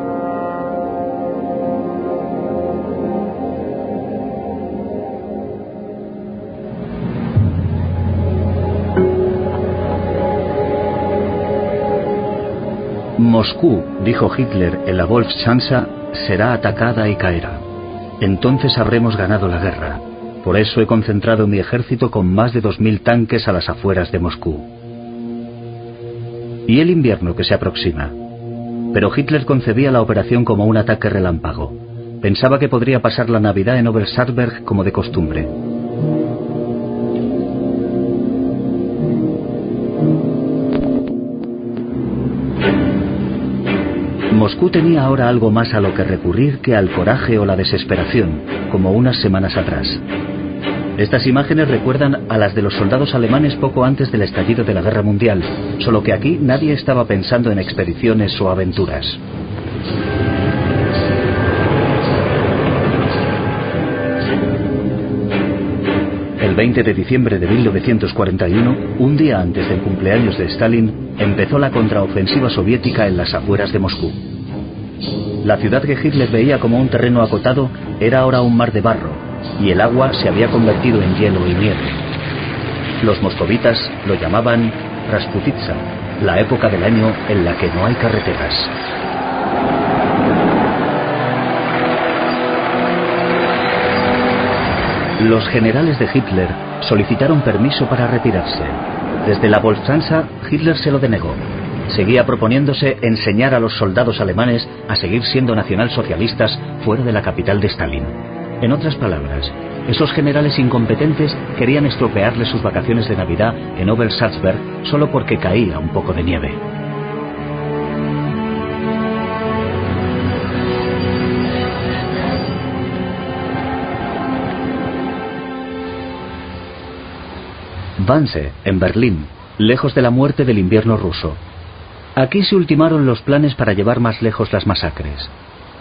Moscú, dijo Hitler en la Wolfschanze, será atacada y caerá. Entonces habremos ganado la guerra. Por eso he concentrado mi ejército con más de 2000 tanques a las afueras de Moscú. Y el invierno que se aproxima. Pero Hitler concebía la operación como un ataque relámpago. Pensaba que podría pasar la Navidad en Obersalzberg como de costumbre. Moscú tenía ahora algo más a lo que recurrir que al coraje o la desesperación, como unas semanas atrás. Estas imágenes recuerdan a las de los soldados alemanes poco antes del estallido de la Guerra Mundial, solo que aquí nadie estaba pensando en expediciones o aventuras. El 20 de diciembre de 1941, un día antes del cumpleaños de Stalin, empezó la contraofensiva soviética en las afueras de Moscú. La ciudad que Hitler veía como un terreno acotado era ahora un mar de barro, y el agua se había convertido en hielo y nieve. Los moscovitas lo llamaban Rasputitsa, la época del año en la que no hay carreteras. Los generales de Hitler solicitaron permiso para retirarse. Desde la Wolfschanze, Hitler se lo denegó. Seguía proponiéndose enseñar a los soldados alemanes a seguir siendo nacionalsocialistas fuera de la capital de Stalin. En otras palabras, esos generales incompetentes querían estropearle sus vacaciones de Navidad en Obersalzberg solo porque caía un poco de nieve. Wannsee, en Berlín, lejos de la muerte del invierno ruso. Aquí se ultimaron los planes para llevar más lejos las masacres.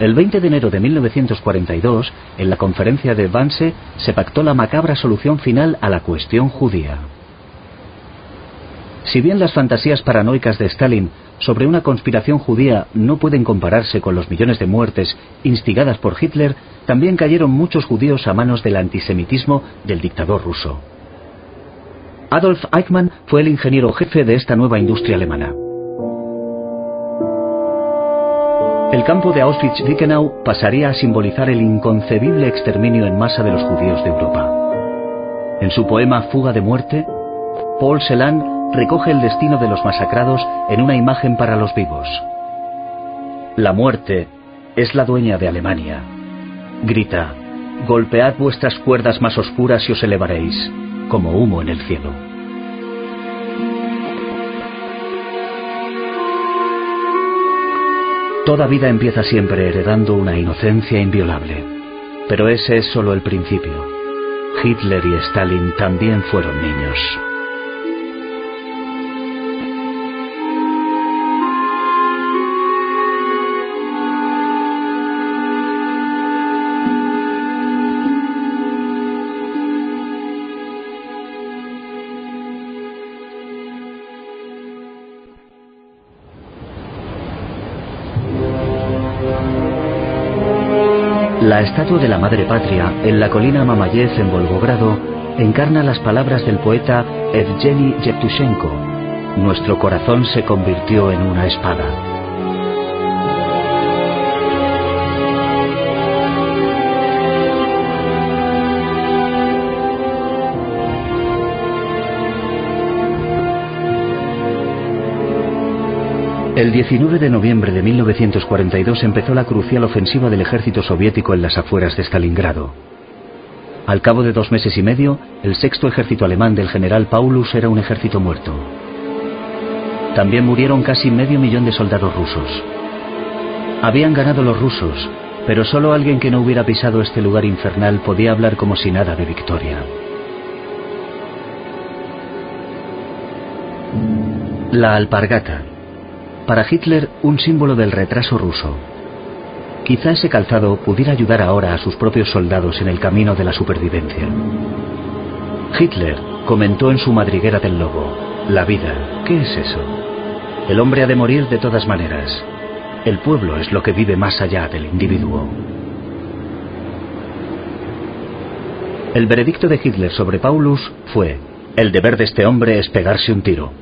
El 20 de enero de 1942, en la conferencia de Wannsee, se pactó la macabra solución final a la cuestión judía. Si bien las fantasías paranoicas de Stalin sobre una conspiración judía no pueden compararse con los millones de muertes instigadas por Hitler, también cayeron muchos judíos a manos del antisemitismo del dictador ruso. Adolf Eichmann fue el ingeniero jefe de esta nueva industria alemana. El campo de Auschwitz-Birkenau pasaría a simbolizar el inconcebible exterminio en masa de los judíos de Europa. En su poema Fuga de muerte, Paul Celan recoge el destino de los masacrados en una imagen para los vivos. La muerte es la dueña de Alemania. Grita, golpead vuestras cuerdas más oscuras y os elevaréis, como humo en el cielo. Toda vida empieza siempre heredando una inocencia inviolable. Pero ese es solo el principio. Hitler y Stalin también fueron niños. La estatua de la Madre Patria en la colina Mamayev en Volgogrado encarna las palabras del poeta Evgeny Yevtushenko: nuestro corazón se convirtió en una espada. El 19 de noviembre de 1942 empezó la crucial ofensiva del ejército soviético en las afueras de Stalingrado. Al cabo de 2 meses y medio, el sexto ejército alemán del general Paulus era un ejército muerto. También murieron casi 500.000 de soldados rusos. Habían ganado los rusos, pero solo alguien que no hubiera pisado este lugar infernal podía hablar como si nada de victoria. La alpargata. Para Hitler, un símbolo del retraso ruso. Quizá ese calzado pudiera ayudar ahora a sus propios soldados en el camino de la supervivencia. Hitler comentó en su madriguera del lobo: la vida, ¿qué es eso? El hombre ha de morir de todas maneras. El pueblo es lo que vive más allá del individuo. El veredicto de Hitler sobre Paulus fue: el deber de este hombre es pegarse un tiro.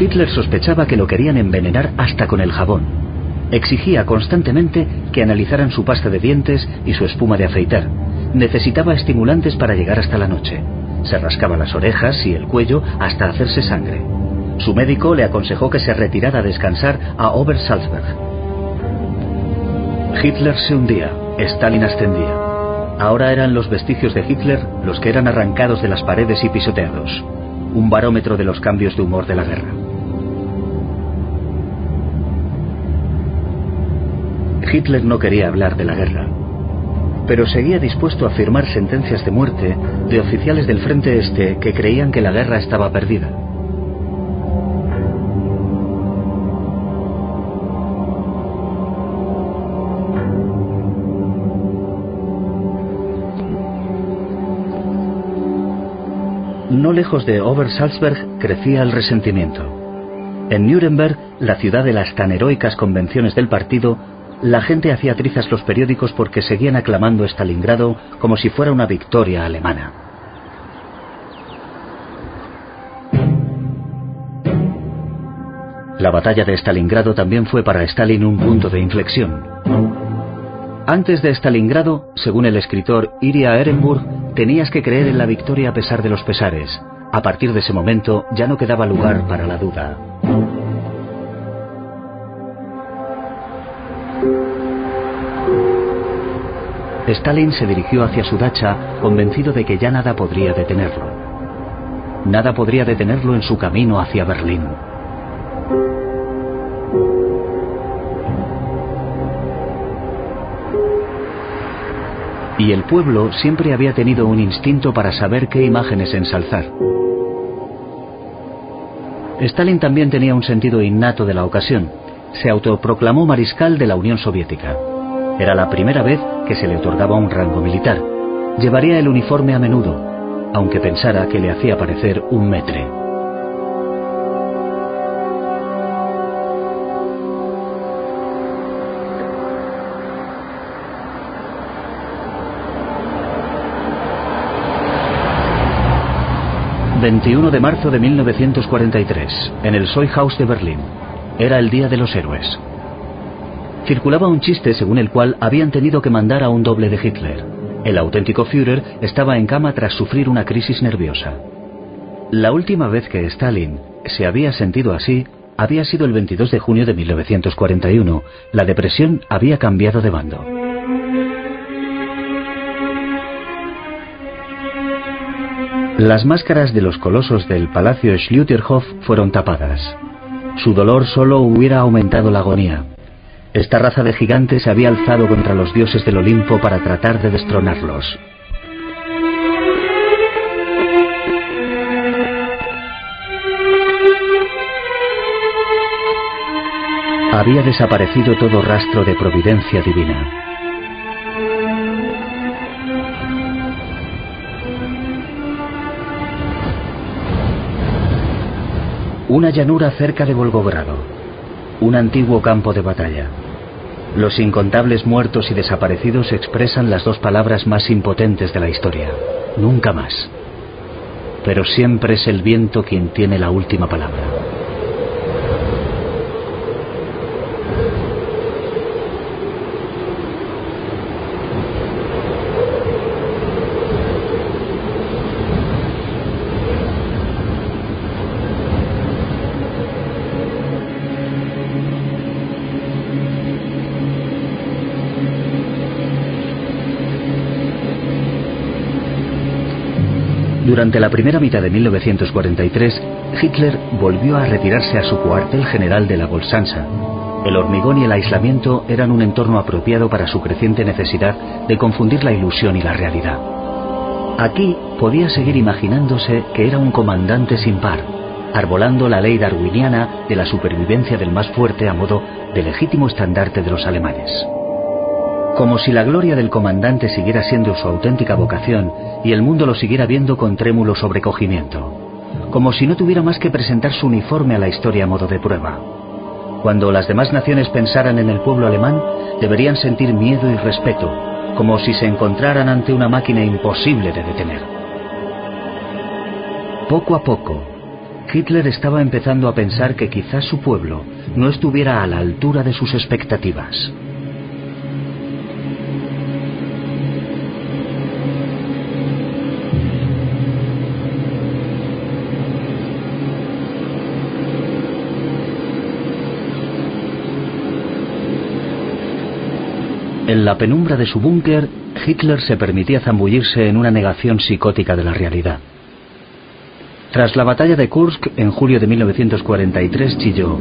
Hitler sospechaba que lo querían envenenar hasta con el jabón. Exigía constantemente que analizaran su pasta de dientes y su espuma de afeitar. Necesitaba estimulantes para llegar hasta la noche. Se rascaba las orejas y el cuello hasta hacerse sangre. Su médico le aconsejó que se retirara a descansar a Obersalzberg. Hitler se hundía, Stalin ascendía. Ahora eran los vestigios de Hitler los que eran arrancados de las paredes y pisoteados. Un barómetro de los cambios de humor de la guerra. Hitler no quería hablar de la guerra, pero seguía dispuesto a firmar sentencias de muerte de oficiales del Frente Este que creían que la guerra estaba perdida. No lejos de Obersalzberg crecía el resentimiento. En Nuremberg, la ciudad de las tan heroicas convenciones del partido, la gente hacía trizas los periódicos porque seguían aclamando Stalingrado como si fuera una victoria alemana. La batalla de Stalingrado también fue para Stalin un punto de inflexión. Antes de Stalingrado, según el escritor Iria Ehrenburg, tenías que creer en la victoria a pesar de los pesares. A partir de ese momento ya no quedaba lugar para la duda. Stalin se dirigió hacia su dacha, convencido de que ya nada podría detenerlo. Nada podría detenerlo en su camino hacia Berlín. Y el pueblo siempre había tenido un instinto para saber qué imágenes ensalzar. Stalin también tenía un sentido innato de la ocasión. Se autoproclamó mariscal de la Unión Soviética. Era la primera vez que se le otorgaba un rango militar. Llevaría el uniforme a menudo, aunque pensara que le hacía parecer un metre. ...21 de marzo de 1943... en el Seuhaus de Berlín. Era el Día de los Héroes. Circulaba un chiste según el cual habían tenido que mandar a un doble de Hitler. El auténtico Führer estaba en cama tras sufrir una crisis nerviosa. La última vez que Stalin se había sentido así había sido el 22 de junio de 1941. La depresión había cambiado de bando. Las máscaras de los colosos del Palacio Schlüterhof fueron tapadas. Su dolor solo hubiera aumentado la agonía. Esta raza de gigantes se había alzado contra los dioses del Olimpo para tratar de destronarlos. Había desaparecido todo rastro de providencia divina. Una llanura cerca de Volgogrado, un antiguo campo de batalla. Los incontables muertos y desaparecidos expresan las dos palabras más impotentes de la historia: nunca más. Pero siempre es el viento quien tiene la última palabra. Durante la primera mitad de 1943, Hitler volvió a retirarse a su cuartel general de la Bolsanza. El hormigón y el aislamiento eran un entorno apropiado para su creciente necesidad de confundir la ilusión y la realidad. Aquí podía seguir imaginándose que era un comandante sin par, arbolando la ley darwiniana de la supervivencia del más fuerte a modo de legítimo estandarte de los alemanes. Como si la gloria del comandante siguiera siendo su auténtica vocación y el mundo lo siguiera viendo con trémulo sobrecogimiento. Como si no tuviera más que presentar su uniforme a la historia a modo de prueba. Cuando las demás naciones pensaran en el pueblo alemán, deberían sentir miedo y respeto, como si se encontraran ante una máquina imposible de detener. Poco a poco, Hitler estaba empezando a pensar que quizás su pueblo no estuviera a la altura de sus expectativas. En la penumbra de su búnker, Hitler se permitía zambullirse en una negación psicótica de la realidad. Tras la batalla de Kursk, en julio de 1943, chilló: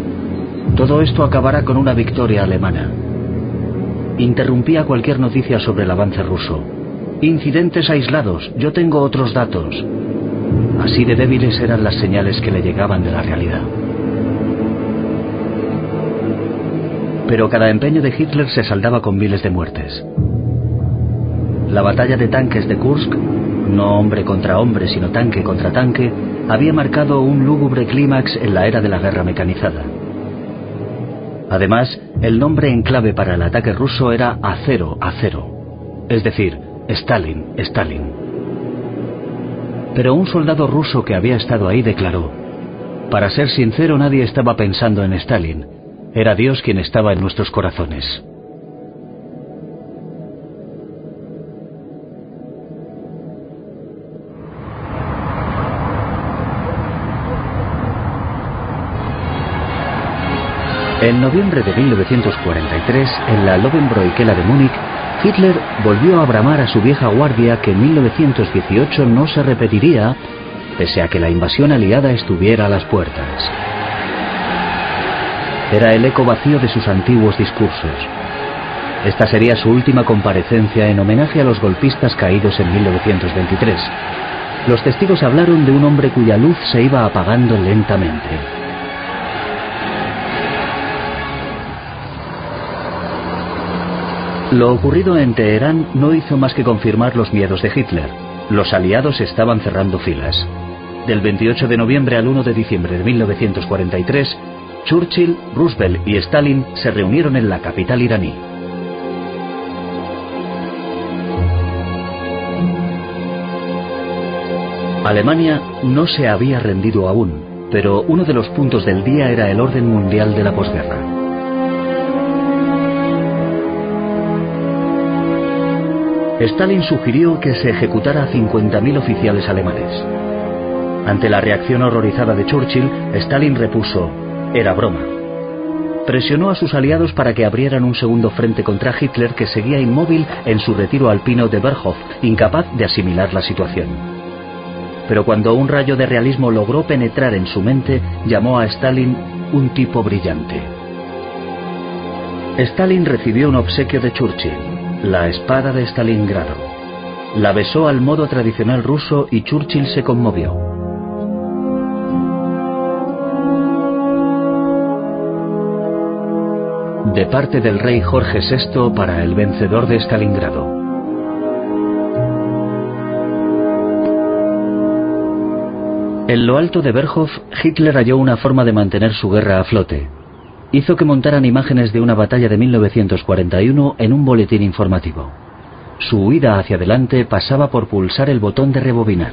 «Todo esto acabará con una victoria alemana». Interrumpía cualquier noticia sobre el avance ruso. «Incidentes aislados, yo tengo otros datos». Así de débiles eran las señales que le llegaban de la realidad. Pero cada empeño de Hitler se saldaba con miles de muertes. La batalla de tanques de Kursk, no hombre contra hombre, sino tanque contra tanque, había marcado un lúgubre clímax en la era de la guerra mecanizada. Además, el nombre en clave para el ataque ruso era Acero, Acero, es decir, Stalin, Stalin. Pero un soldado ruso que había estado ahí declaró: «Para ser sincero, nadie estaba pensando en Stalin. Era Dios quien estaba en nuestros corazones». En noviembre de 1943, en la Löwenbräu-Keller de Múnich, Hitler volvió a bramar a su vieja guardia que en 1918 no se repetiría, pese a que la invasión aliada estuviera a las puertas. Era el eco vacío de sus antiguos discursos. Esta sería su última comparecencia en homenaje a los golpistas caídos en 1923. Los testigos hablaron de un hombre cuya luz se iba apagando lentamente. Lo ocurrido en Teherán no hizo más que confirmar los miedos de Hitler. Los aliados estaban cerrando filas. Del 28 de noviembre al 1 de diciembre de 1943, Churchill, Roosevelt y Stalin se reunieron en la capital iraní. Alemania no se había rendido aún, pero uno de los puntos del día era el orden mundial de la posguerra. Stalin sugirió que se ejecutara a 50.000 oficiales alemanes. Ante la reacción horrorizada de Churchill, Stalin repuso: «Era broma». Presionó a sus aliados para que abrieran un segundo frente contra Hitler, que seguía inmóvil en su retiro alpino de Berghof, incapaz de asimilar la situación. Pero cuando un rayo de realismo logró penetrar en su mente, llamó a Stalin un tipo brillante. Stalin recibió un obsequio de Churchill: la espada de Stalingrado. La besó al modo tradicional ruso y Churchill se conmovió. De parte del rey Jorge VI para el vencedor de Stalingrado. En lo alto de Berghof, Hitler halló una forma de mantener su guerra a flote. Hizo que montaran imágenes de una batalla de 1941 en un boletín informativo. Su huida hacia adelante pasaba por pulsar el botón de rebobinar.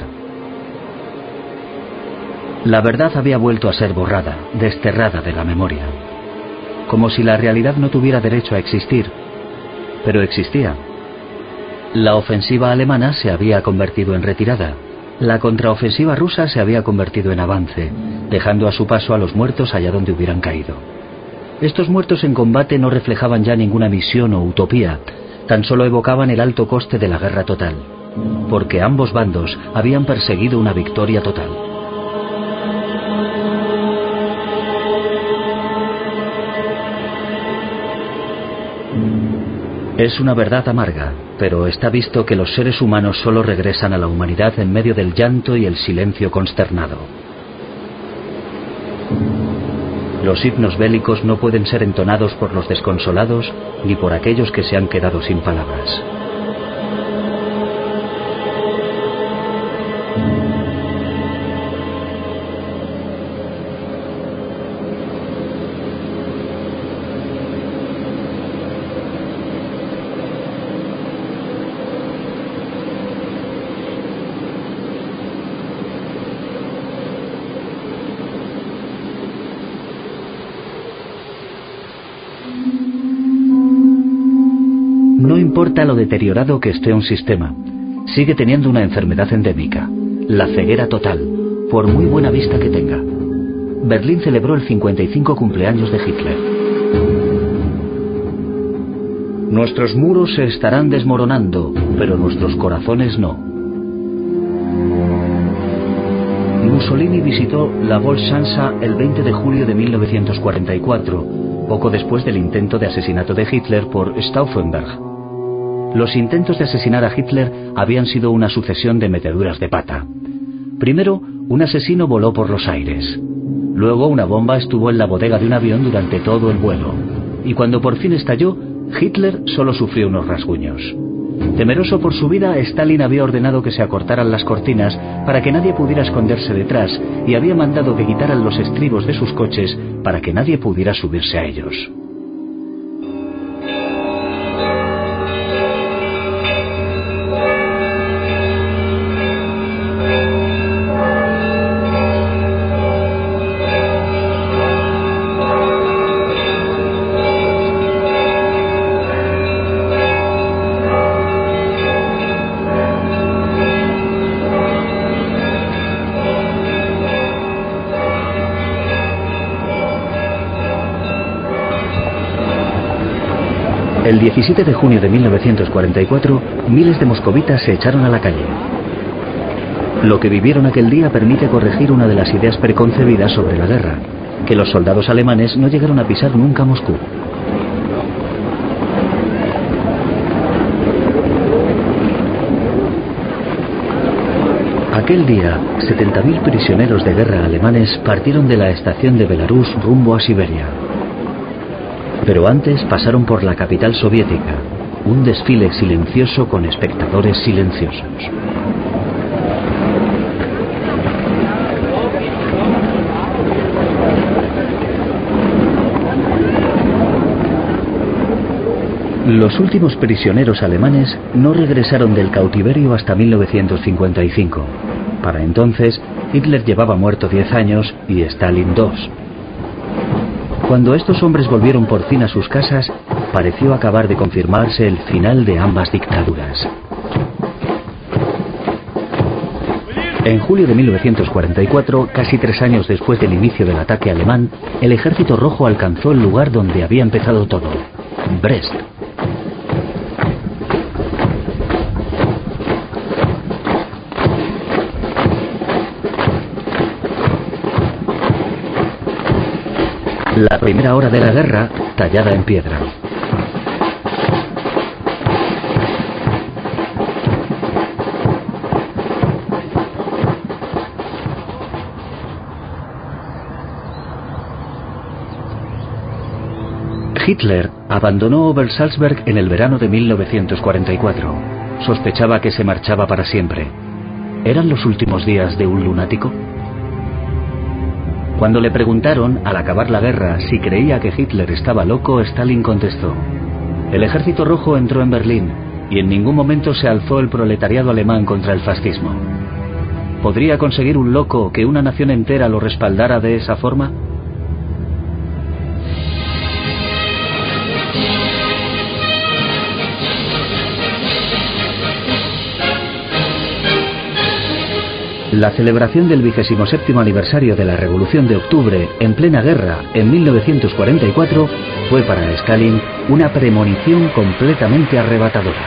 La verdad había vuelto a ser borrada, desterrada de la memoria. Como si la realidad no tuviera derecho a existir. Pero existía. La ofensiva alemana se había convertido en retirada. La contraofensiva rusa se había convertido en avance, dejando a su paso a los muertos allá donde hubieran caído. Estos muertos en combate no reflejaban ya ninguna misión o utopía, tan solo evocaban el alto coste de la guerra total, porque ambos bandos habían perseguido una victoria total. Es una verdad amarga, pero está visto que los seres humanos solo regresan a la humanidad en medio del llanto y el silencio consternado. Los himnos bélicos no pueden ser entonados por los desconsolados ni por aquellos que se han quedado sin palabras. importa lo deteriorado que esté un sistema, sigue teniendo una enfermedad endémica, la ceguera total, por muy buena vista que tenga. Berlín celebró el 55 cumpleaños de Hitler. Nuestros muros se estarán desmoronando, pero nuestros corazones no. Mussolini visitó la Volkshansa el 20 de julio de 1944, poco después del intento de asesinato de Hitler por Stauffenberg. Los intentos de asesinar a Hitler habían sido una sucesión de meteduras de pata. Primero, un asesino voló por los aires. Luego, una bomba estuvo en la bodega de un avión durante todo el vuelo. Y cuando por fin estalló, Hitler solo sufrió unos rasguños. Temeroso por su vida, Stalin había ordenado que se acortaran las cortinas para que nadie pudiera esconderse detrás y había mandado que quitaran los estribos de sus coches para que nadie pudiera subirse a ellos. El 17 de junio de 1944, miles de moscovitas se echaron a la calle. Lo que vivieron aquel día permite corregir una de las ideas preconcebidas sobre la guerra, que los soldados alemanes no llegaron a pisar nunca Moscú. Aquel día, 70.000 prisioneros de guerra alemanes partieron de la estación de Belarus rumbo a Siberia. Pero antes pasaron por la capital soviética, un desfile silencioso con espectadores silenciosos. Los últimos prisioneros alemanes no regresaron del cautiverio hasta 1955. Para entonces, Hitler llevaba muerto 10 años y Stalin 2. Cuando estos hombres volvieron por fin a sus casas, pareció acabar de confirmarse el final de ambas dictaduras. En julio de 1944, casi 3 años después del inicio del ataque alemán, el Ejército Rojo alcanzó el lugar donde había empezado todo, Brest. La primera hora de la guerra, tallada en piedra. Hitler abandonó Obersalzberg en el verano de 1944. Sospechaba que se marchaba para siempre. ¿Eran los últimos días de un lunático? Cuando le preguntaron, al acabar la guerra, si creía que Hitler estaba loco, Stalin contestó: el Ejército Rojo entró en Berlín y en ningún momento se alzó el proletariado alemán contra el fascismo. ¿Podría conseguir un loco que una nación entera lo respaldara de esa forma? La celebración del 27º aniversario de la Revolución de Octubre, en plena guerra, en 1944, fue para Stalin una premonición completamente arrebatadora.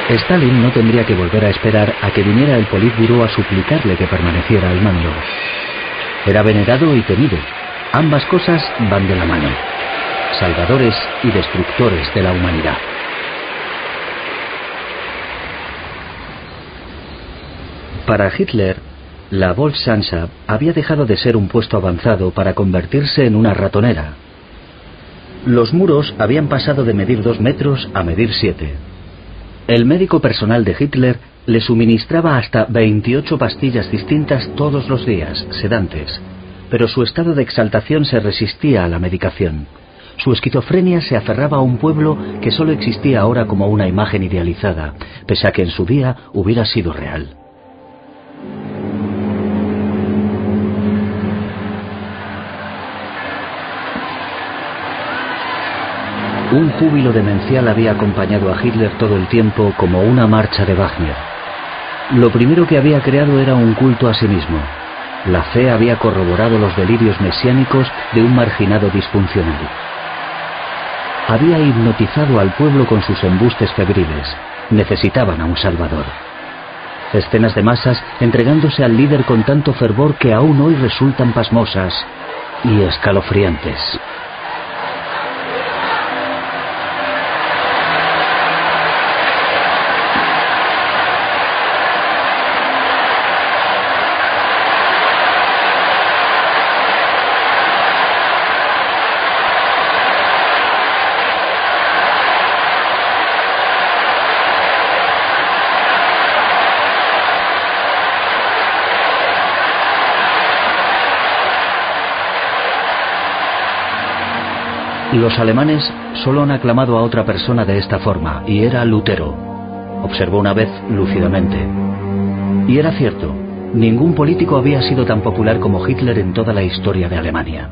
Stalin no tendría que volver a esperar a que viniera el Politburó a suplicarle que permaneciera al mando. Era venerado y temido. Ambas cosas van de la mano. Salvadores y destructores de la humanidad. Para Hitler, la Volkshansa había dejado de ser un puesto avanzado para convertirse en una ratonera. Los muros habían pasado de medir 2 metros a medir 7. El médico personal de Hitler le suministraba hasta 28 pastillas distintas todos los días, sedantes, pero su estado de exaltación se resistía a la medicación. Su esquizofrenia se aferraba a un pueblo que solo existía ahora como una imagen idealizada, pese a que en su día hubiera sido real. Un júbilo demencial había acompañado a Hitler todo el tiempo como una marcha de Wagner. Lo primero que había creado era un culto a sí mismo. La fe había corroborado los delirios mesiánicos de un marginado disfuncional. Había hipnotizado al pueblo con sus embustes febriles. Necesitaban a un salvador. Escenas de masas entregándose al líder con tanto fervor que aún hoy resultan pasmosas y escalofriantes. Los alemanes solo han aclamado a otra persona de esta forma, y era Lutero, observó una vez lúcidamente. Y era cierto, ningún político había sido tan popular como Hitler en toda la historia de Alemania.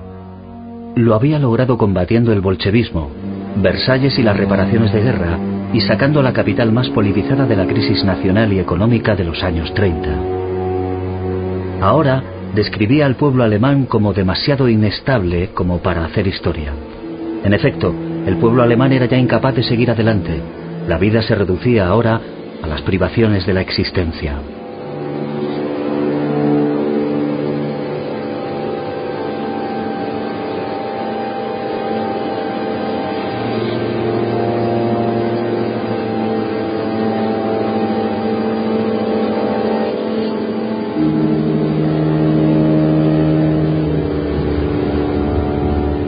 Lo había logrado combatiendo el bolchevismo, Versalles y las reparaciones de guerra, y sacando a la capital más politizada de la crisis nacional y económica de los años 30. Ahora describía al pueblo alemán como demasiado inestable como para hacer historia. En efecto, el pueblo alemán era ya incapaz de seguir adelante. La vida se reducía ahora a las privaciones de la existencia.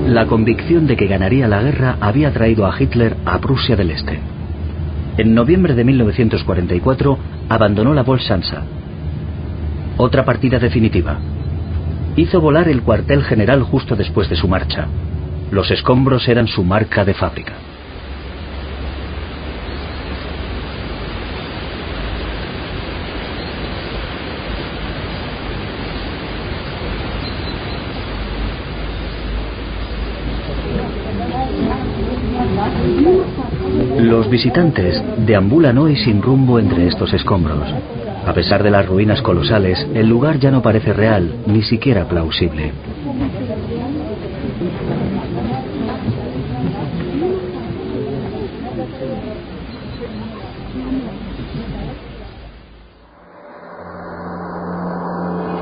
La convicción de que ganaría la guerra había traído a Hitler a Prusia del Este. En noviembre de 1944 abandonó la Volkshansa. Otra partida definitiva. Hizo volar el cuartel general justo después de su marcha. Los escombros eran su marca de fábrica. Los visitantes deambulan hoy sin rumbo entre estos escombros. A pesar de las ruinas colosales, el lugar ya no parece real, ni siquiera plausible.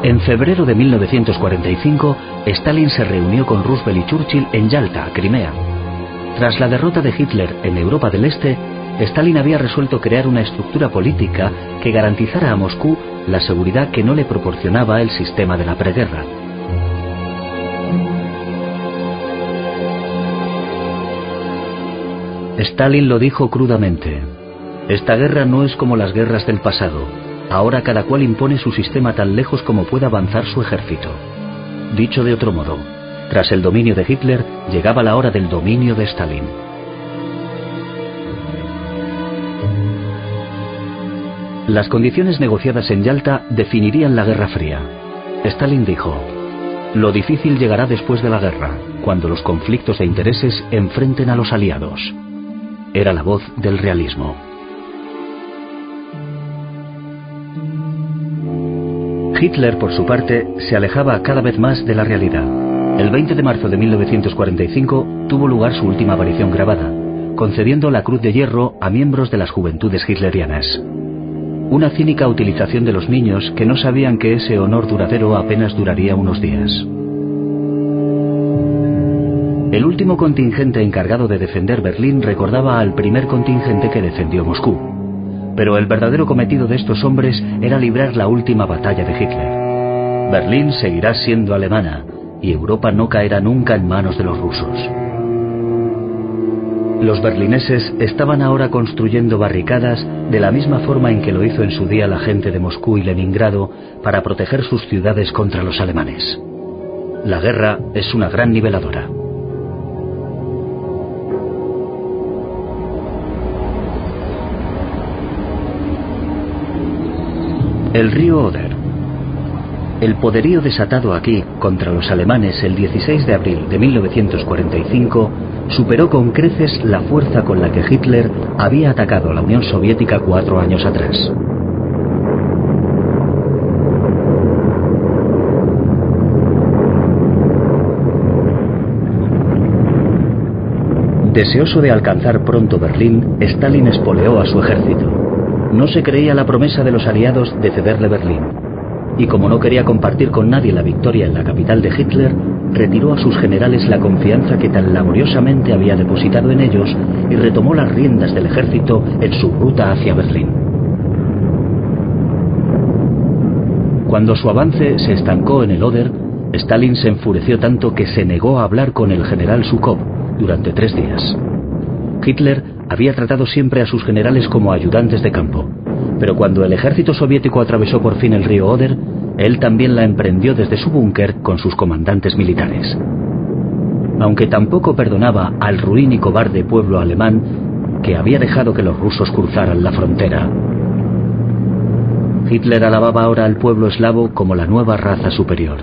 En febrero de 1945, Stalin se reunió con Roosevelt y Churchill en Yalta, Crimea. Tras la derrota de Hitler en Europa del Este, Stalin había resuelto crear una estructura política que garantizara a Moscú la seguridad que no le proporcionaba el sistema de la preguerra. Stalin lo dijo crudamente: esta guerra no es como las guerras del pasado. Ahora cada cual impone su sistema tan lejos como pueda avanzar su ejército. Dicho de otro modo, tras el dominio de Hitler, llegaba la hora del dominio de Stalin. Las condiciones negociadas en Yalta definirían la Guerra Fría. Stalin dijo: lo difícil llegará después de la guerra, cuando los conflictos de intereses enfrenten a los aliados. Era la voz del realismo. Hitler, por su parte, se alejaba cada vez más de la realidad. El 20 de marzo de 1945 tuvo lugar su última aparición grabada, concediendo la Cruz de Hierro a miembros de las juventudes hitlerianas. Una cínica utilización de los niños que no sabían que ese honor duradero apenas duraría unos días. El último contingente encargado de defender Berlín recordaba al primer contingente que defendió Moscú. Pero el verdadero cometido de estos hombres era librar la última batalla de Hitler. Berlín seguirá siendo alemana, y Europa no caerá nunca en manos de los rusos. Los berlineses estaban ahora construyendo barricadas de la misma forma en que lo hizo en su día la gente de Moscú y Leningrado para proteger sus ciudades contra los alemanes. La guerra es una gran niveladora. El río Oder. El poderío desatado aquí contra los alemanes el 16 de abril de 1945 superó con creces la fuerza con la que Hitler había atacado a la Unión Soviética 4 años atrás. Deseoso de alcanzar pronto Berlín, Stalin espoleó a su ejército. No se creía la promesa de los aliados de cederle Berlín. Y como no quería compartir con nadie la victoria en la capital de Hitler, retiró a sus generales la confianza que tan laboriosamente había depositado en ellos y retomó las riendas del ejército en su ruta hacia Berlín. Cuando su avance se estancó en el Oder, Stalin se enfureció tanto que se negó a hablar con el general Zhukov durante 3 días. Hitler había tratado siempre a sus generales como ayudantes de campo, pero cuando el ejército soviético atravesó por fin el río Oder, él también la emprendió desde su búnker con sus comandantes militares. Aunque tampoco perdonaba al ruin y cobarde pueblo alemán que había dejado que los rusos cruzaran la frontera. Hitler alababa ahora al pueblo eslavo como la nueva raza superior.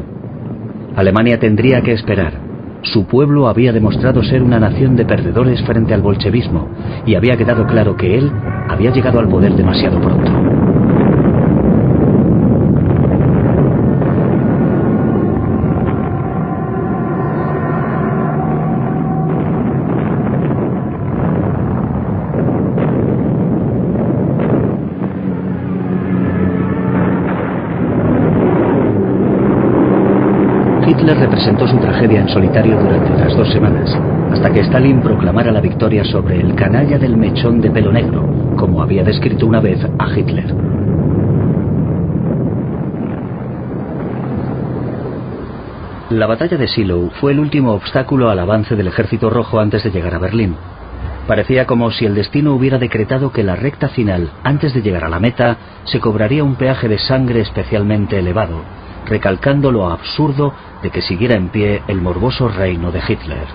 Alemania tendría que esperar. Su pueblo había demostrado ser una nación de perdedores frente al bolchevismo y había quedado claro que él había llegado al poder demasiado pronto. Hitler representó su tragedia en solitario durante otras 2 semanas, hasta que Stalin proclamara la victoria sobre el canalla del mechón de pelo negro, como había descrito una vez a Hitler. La batalla de Shiloh fue el último obstáculo al avance del ejército rojo antes de llegar a Berlín. Parecía como si el destino hubiera decretado que la recta final, antes de llegar a la meta, se cobraría un peaje de sangre especialmente elevado, recalcando lo absurdo de que siguiera en pie el morboso reino de Hitler.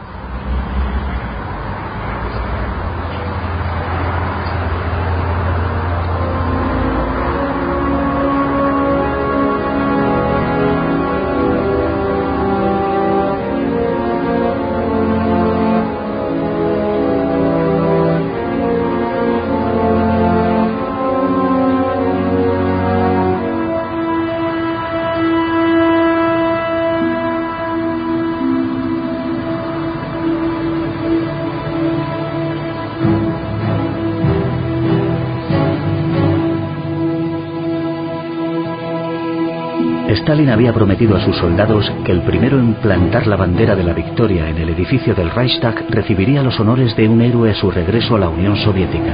Stalin había prometido a sus soldados que el primero en plantar la bandera de la victoria en el edificio del Reichstag recibiría los honores de un héroe a su regreso a la Unión Soviética.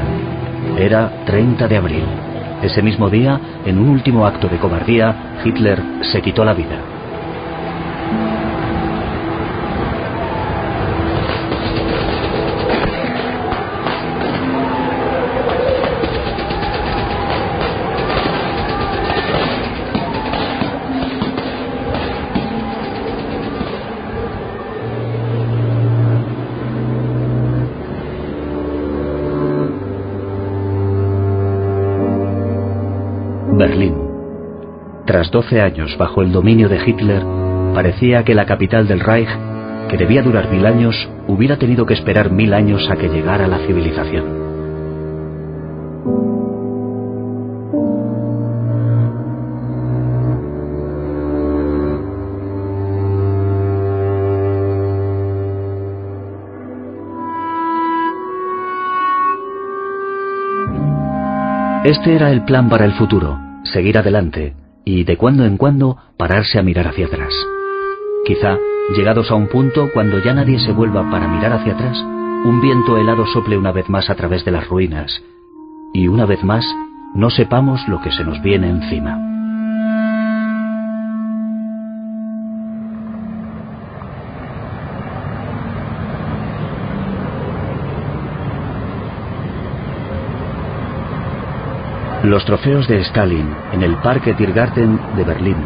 Era 30 de abril. Ese mismo día, en un último acto de cobardía, Hitler se quitó la vida. Berlín. Tras 12 años bajo el dominio de Hitler, parecía que la capital del Reich, que debía durar 1000 años, hubiera tenido que esperar 1000 años a que llegara la civilización. Este era el plan para el futuro, seguir adelante y de cuando en cuando pararse a mirar hacia atrás. Quizá, llegados a un punto cuando ya nadie se vuelva para mirar hacia atrás, un viento helado sople una vez más a través de las ruinas y una vez más no sepamos lo que se nos viene encima. Los trofeos de Stalin en el Parque Tiergarten de Berlín.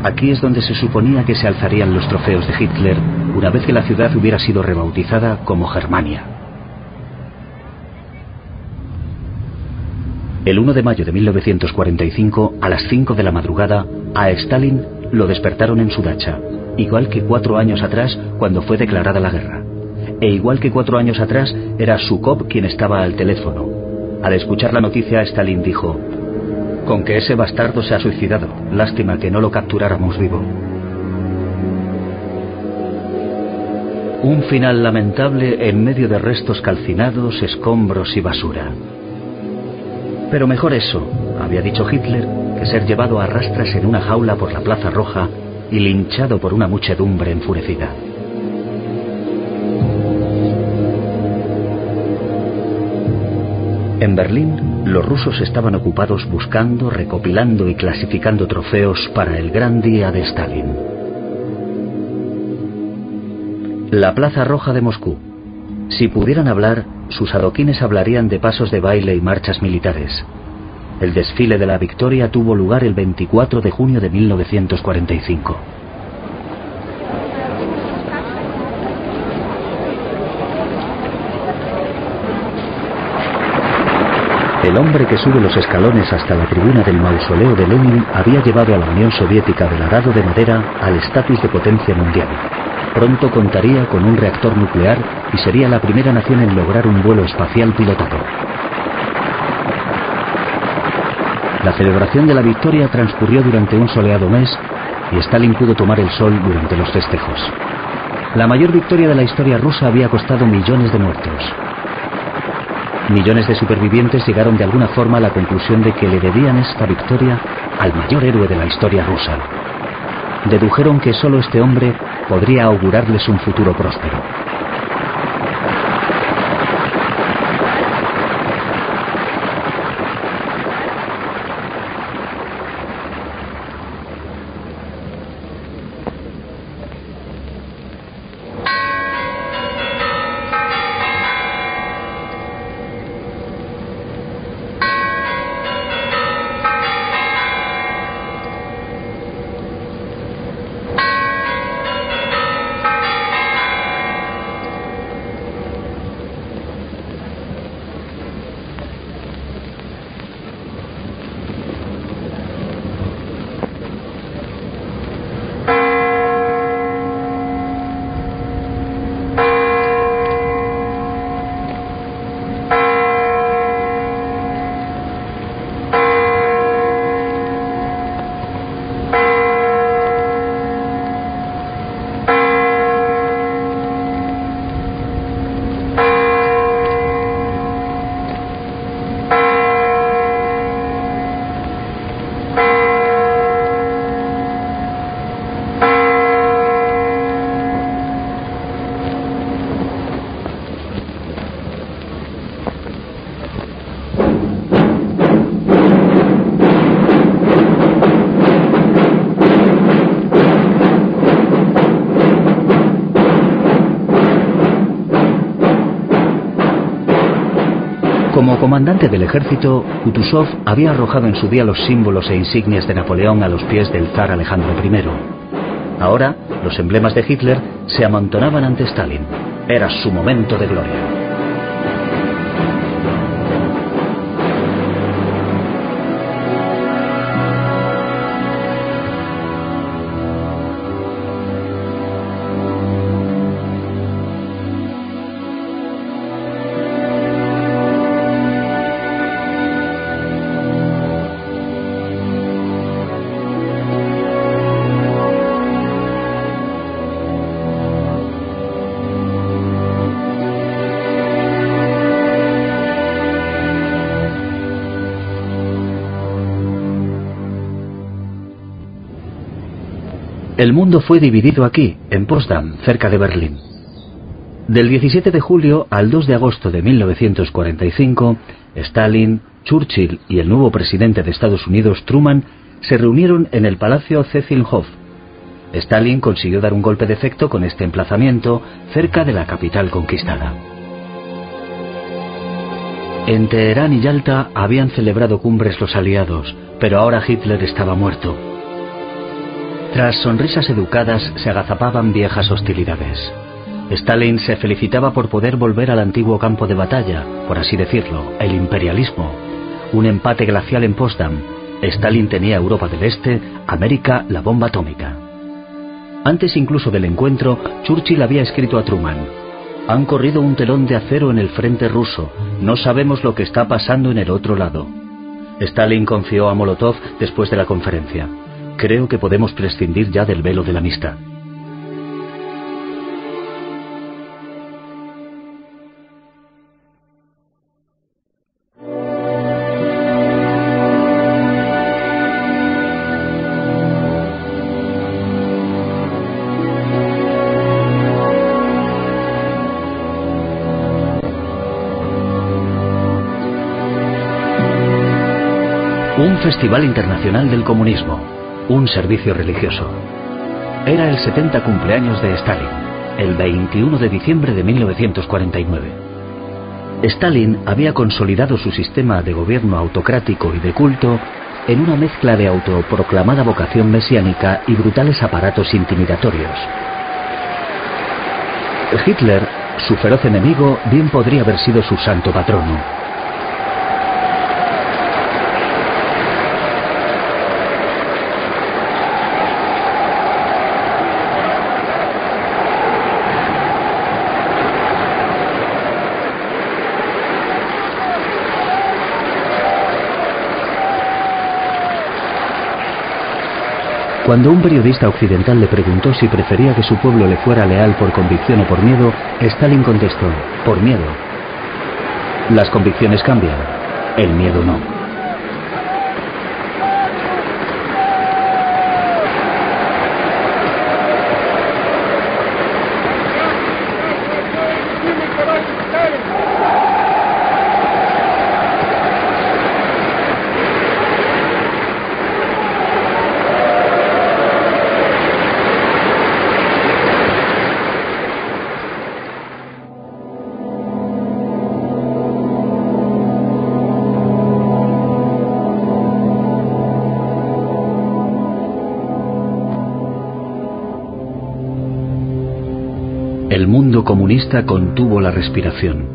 Aquí es donde se suponía que se alzarían los trofeos de Hitler una vez que la ciudad hubiera sido rebautizada como Germania. El 1 de mayo de 1945, a las 5 de la madrugada, a Stalin lo despertaron en su dacha, igual que 4 años atrás cuando fue declarada la guerra. e igual que 4 años atrás, era Zhukov quien estaba al teléfono. Al escuchar la noticia, Stalin dijo: «Con que ese bastardo se ha suicidado. Lástima que no lo capturáramos vivo». Un final lamentable en medio de restos calcinados, escombros y basura. Pero mejor eso, había dicho Hitler, que ser llevado a rastras en una jaula por la Plaza Roja y linchado por una muchedumbre enfurecida. En Berlín, los rusos estaban ocupados buscando, recopilando y clasificando trofeos para el gran día de Stalin. La Plaza Roja de Moscú. Si pudieran hablar, sus adoquines hablarían de pasos de baile y marchas militares. El desfile de la victoria tuvo lugar el 24 de junio de 1945. El hombre que sube los escalones hasta la tribuna del mausoleo de Lenin había llevado a la Unión Soviética del arado de madera al estatus de potencia mundial. Pronto contaría con un reactor nuclear y sería la primera nación en lograr un vuelo espacial pilotado. La celebración de la victoria transcurrió durante un soleado mes y Stalin pudo tomar el sol durante los festejos. La mayor victoria de la historia rusa había costado millones de muertos. Millones de supervivientes llegaron de alguna forma a la conclusión de que le debían esta victoria al mayor héroe de la historia rusa. Dedujeron que solo este hombre podría augurarles un futuro próspero. Como comandante del ejército, Kutuzov había arrojado en su día los símbolos e insignias de Napoleón a los pies del zar Alejandro I. Ahora, los emblemas de Hitler se amontonaban ante Stalin. Era su momento de gloria. El mundo fue dividido aquí, en Potsdam, cerca de Berlín. Del 17 de julio al 2 de agosto de 1945, Stalin, Churchill y el nuevo presidente de Estados Unidos, Truman, se reunieron en el Palacio Zettelhof. Stalin consiguió dar un golpe de efecto con este emplazamiento, cerca de la capital conquistada. En Teherán y Yalta habían celebrado cumbres los aliados, pero ahora Hitler estaba muerto. Tras sonrisas educadas se agazapaban viejas hostilidades. Stalin se felicitaba por poder volver al antiguo campo de batalla, por así decirlo, el imperialismo. Un empate glacial en Potsdam. Stalin tenía Europa del Este, América la bomba atómica. Antes incluso del encuentro, Churchill había escrito a Truman: Han corrido un telón de acero en el frente ruso. No sabemos lo que está pasando en el otro lado. Stalin confió a Molotov después de la conferencia. Creo que podemos prescindir ya del velo de la amistad. Un festival internacional del comunismo, un servicio religioso. Era el 70 cumpleaños de Stalin, el 21 de diciembre de 1949. Stalin había consolidado su sistema de gobierno autocrático y de culto en una mezcla de autoproclamada vocación mesiánica y brutales aparatos intimidatorios. Hitler, su feroz enemigo, bien podría haber sido su santo patrono. Cuando un periodista occidental le preguntó si prefería que su pueblo le fuera leal por convicción o por miedo, Stalin contestó: por miedo. Las convicciones cambian, el miedo no. El mundo comunista contuvo la respiración.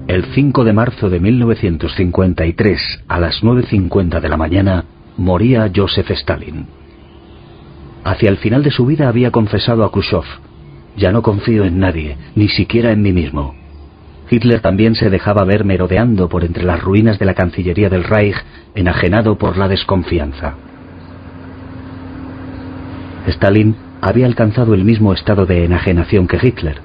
El 5 de marzo de 1953, a las 9:50 de la mañana, moría Joseph Stalin. Hacia el final de su vida había confesado a Khrushchev: ya no confío en nadie, ni siquiera en mí mismo. Hitler también se dejaba ver merodeando por entre las ruinas de la Cancillería del Reich, enajenado por la desconfianza. Stalin había alcanzado el mismo estado de enajenación que Hitler.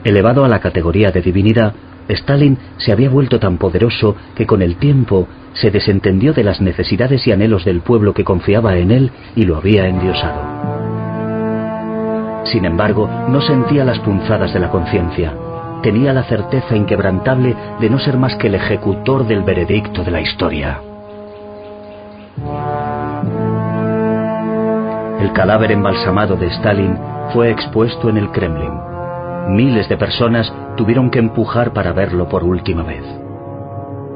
Elevado a la categoría de divinidad, Stalin se había vuelto tan poderoso que con el tiempo se desentendió de las necesidades y anhelos del pueblo que confiaba en él y lo había endiosado. Sin embargo, no sentía las punzadas de la conciencia. Tenía la certeza inquebrantable de no ser más que el ejecutor del veredicto de la historia. El cadáver embalsamado de Stalin fue expuesto en el Kremlin. Miles de personas tuvieron que empujar para verlo por última vez.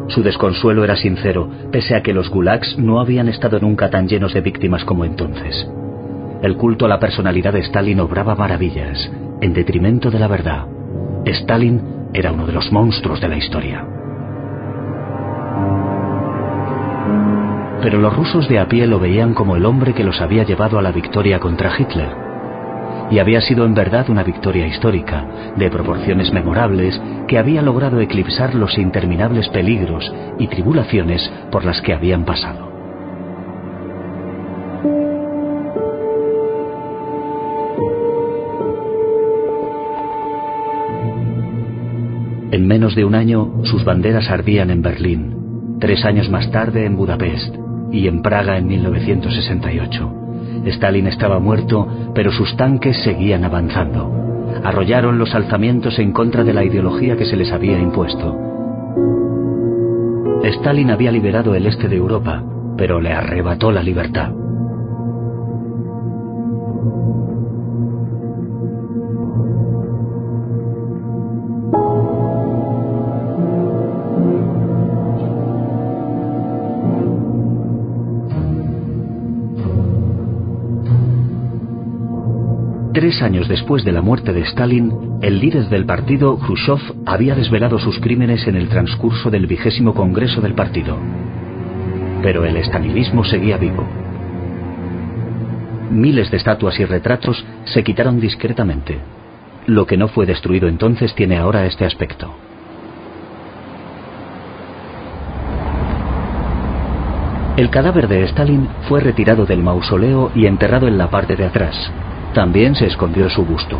Su desconsuelo era sincero, pese a que los gulags no habían estado nunca tan llenos de víctimas como entonces. El culto a la personalidad de Stalin obraba maravillas, en detrimento de la verdad. Stalin era uno de los monstruos de la historia. Pero los rusos de a pie lo veían como el hombre que los había llevado a la victoria contra Hitler. Y había sido en verdad una victoria histórica, de proporciones memorables, que había logrado eclipsar los interminables peligros y tribulaciones por las que habían pasado. En menos de un año, sus banderas ardían en Berlín, 3 años más tarde en Budapest y en Praga en 1968. Stalin estaba muerto, pero sus tanques seguían avanzando. Arrollaron los alzamientos en contra de la ideología que se les había impuesto. Stalin había liberado el este de Europa, pero le arrebató la libertad. Tres años después de la muerte de Stalin, el líder del partido, Khrushchev, había desvelado sus crímenes en el transcurso del 20º Congreso del partido. Pero el estalinismo seguía vivo. Miles de estatuas y retratos se quitaron discretamente. Lo que no fue destruido entonces tiene ahora este aspecto. El cadáver de Stalin fue retirado del mausoleo y enterrado en la parte de atrás. También se escondió su busto.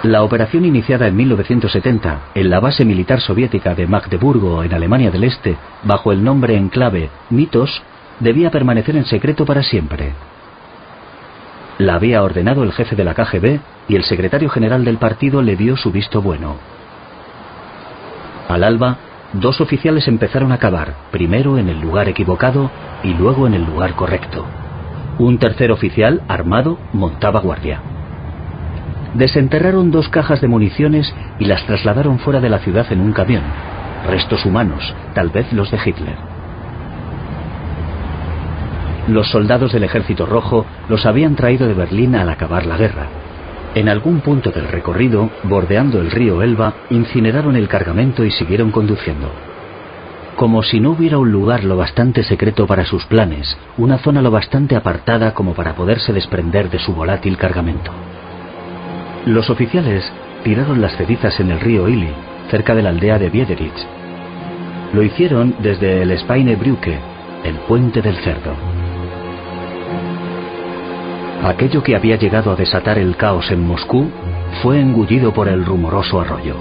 La operación iniciada en 1970 en la base militar soviética de Magdeburgo, en Alemania del Este, bajo el nombre en clave Mitos, debía permanecer en secreto para siempre. La había ordenado el jefe de la KGB y el secretario general del partido le dio su visto bueno. Al alba, 2 oficiales empezaron a cavar, primero en el lugar equivocado y luego en el lugar correcto. Un tercer oficial, armado, montaba guardia. Desenterraron 2 cajas de municiones y las trasladaron fuera de la ciudad en un camión. Restos humanos, tal vez los de Hitler. Los soldados del Ejército Rojo los habían traído de Berlín al acabar la guerra. En algún punto del recorrido, bordeando el río Elba, incineraron el cargamento y siguieron conduciendo. Como si no hubiera un lugar lo bastante secreto para sus planes, una zona lo bastante apartada como para poderse desprender de su volátil cargamento. Los oficiales tiraron las cenizas en el río Ili, cerca de la aldea de Biederitz. Lo hicieron desde el Speinebrücke, el puente del cerdo. Aquello que había llegado a desatar el caos en Moscú fue engullido por el rumoroso arroyo.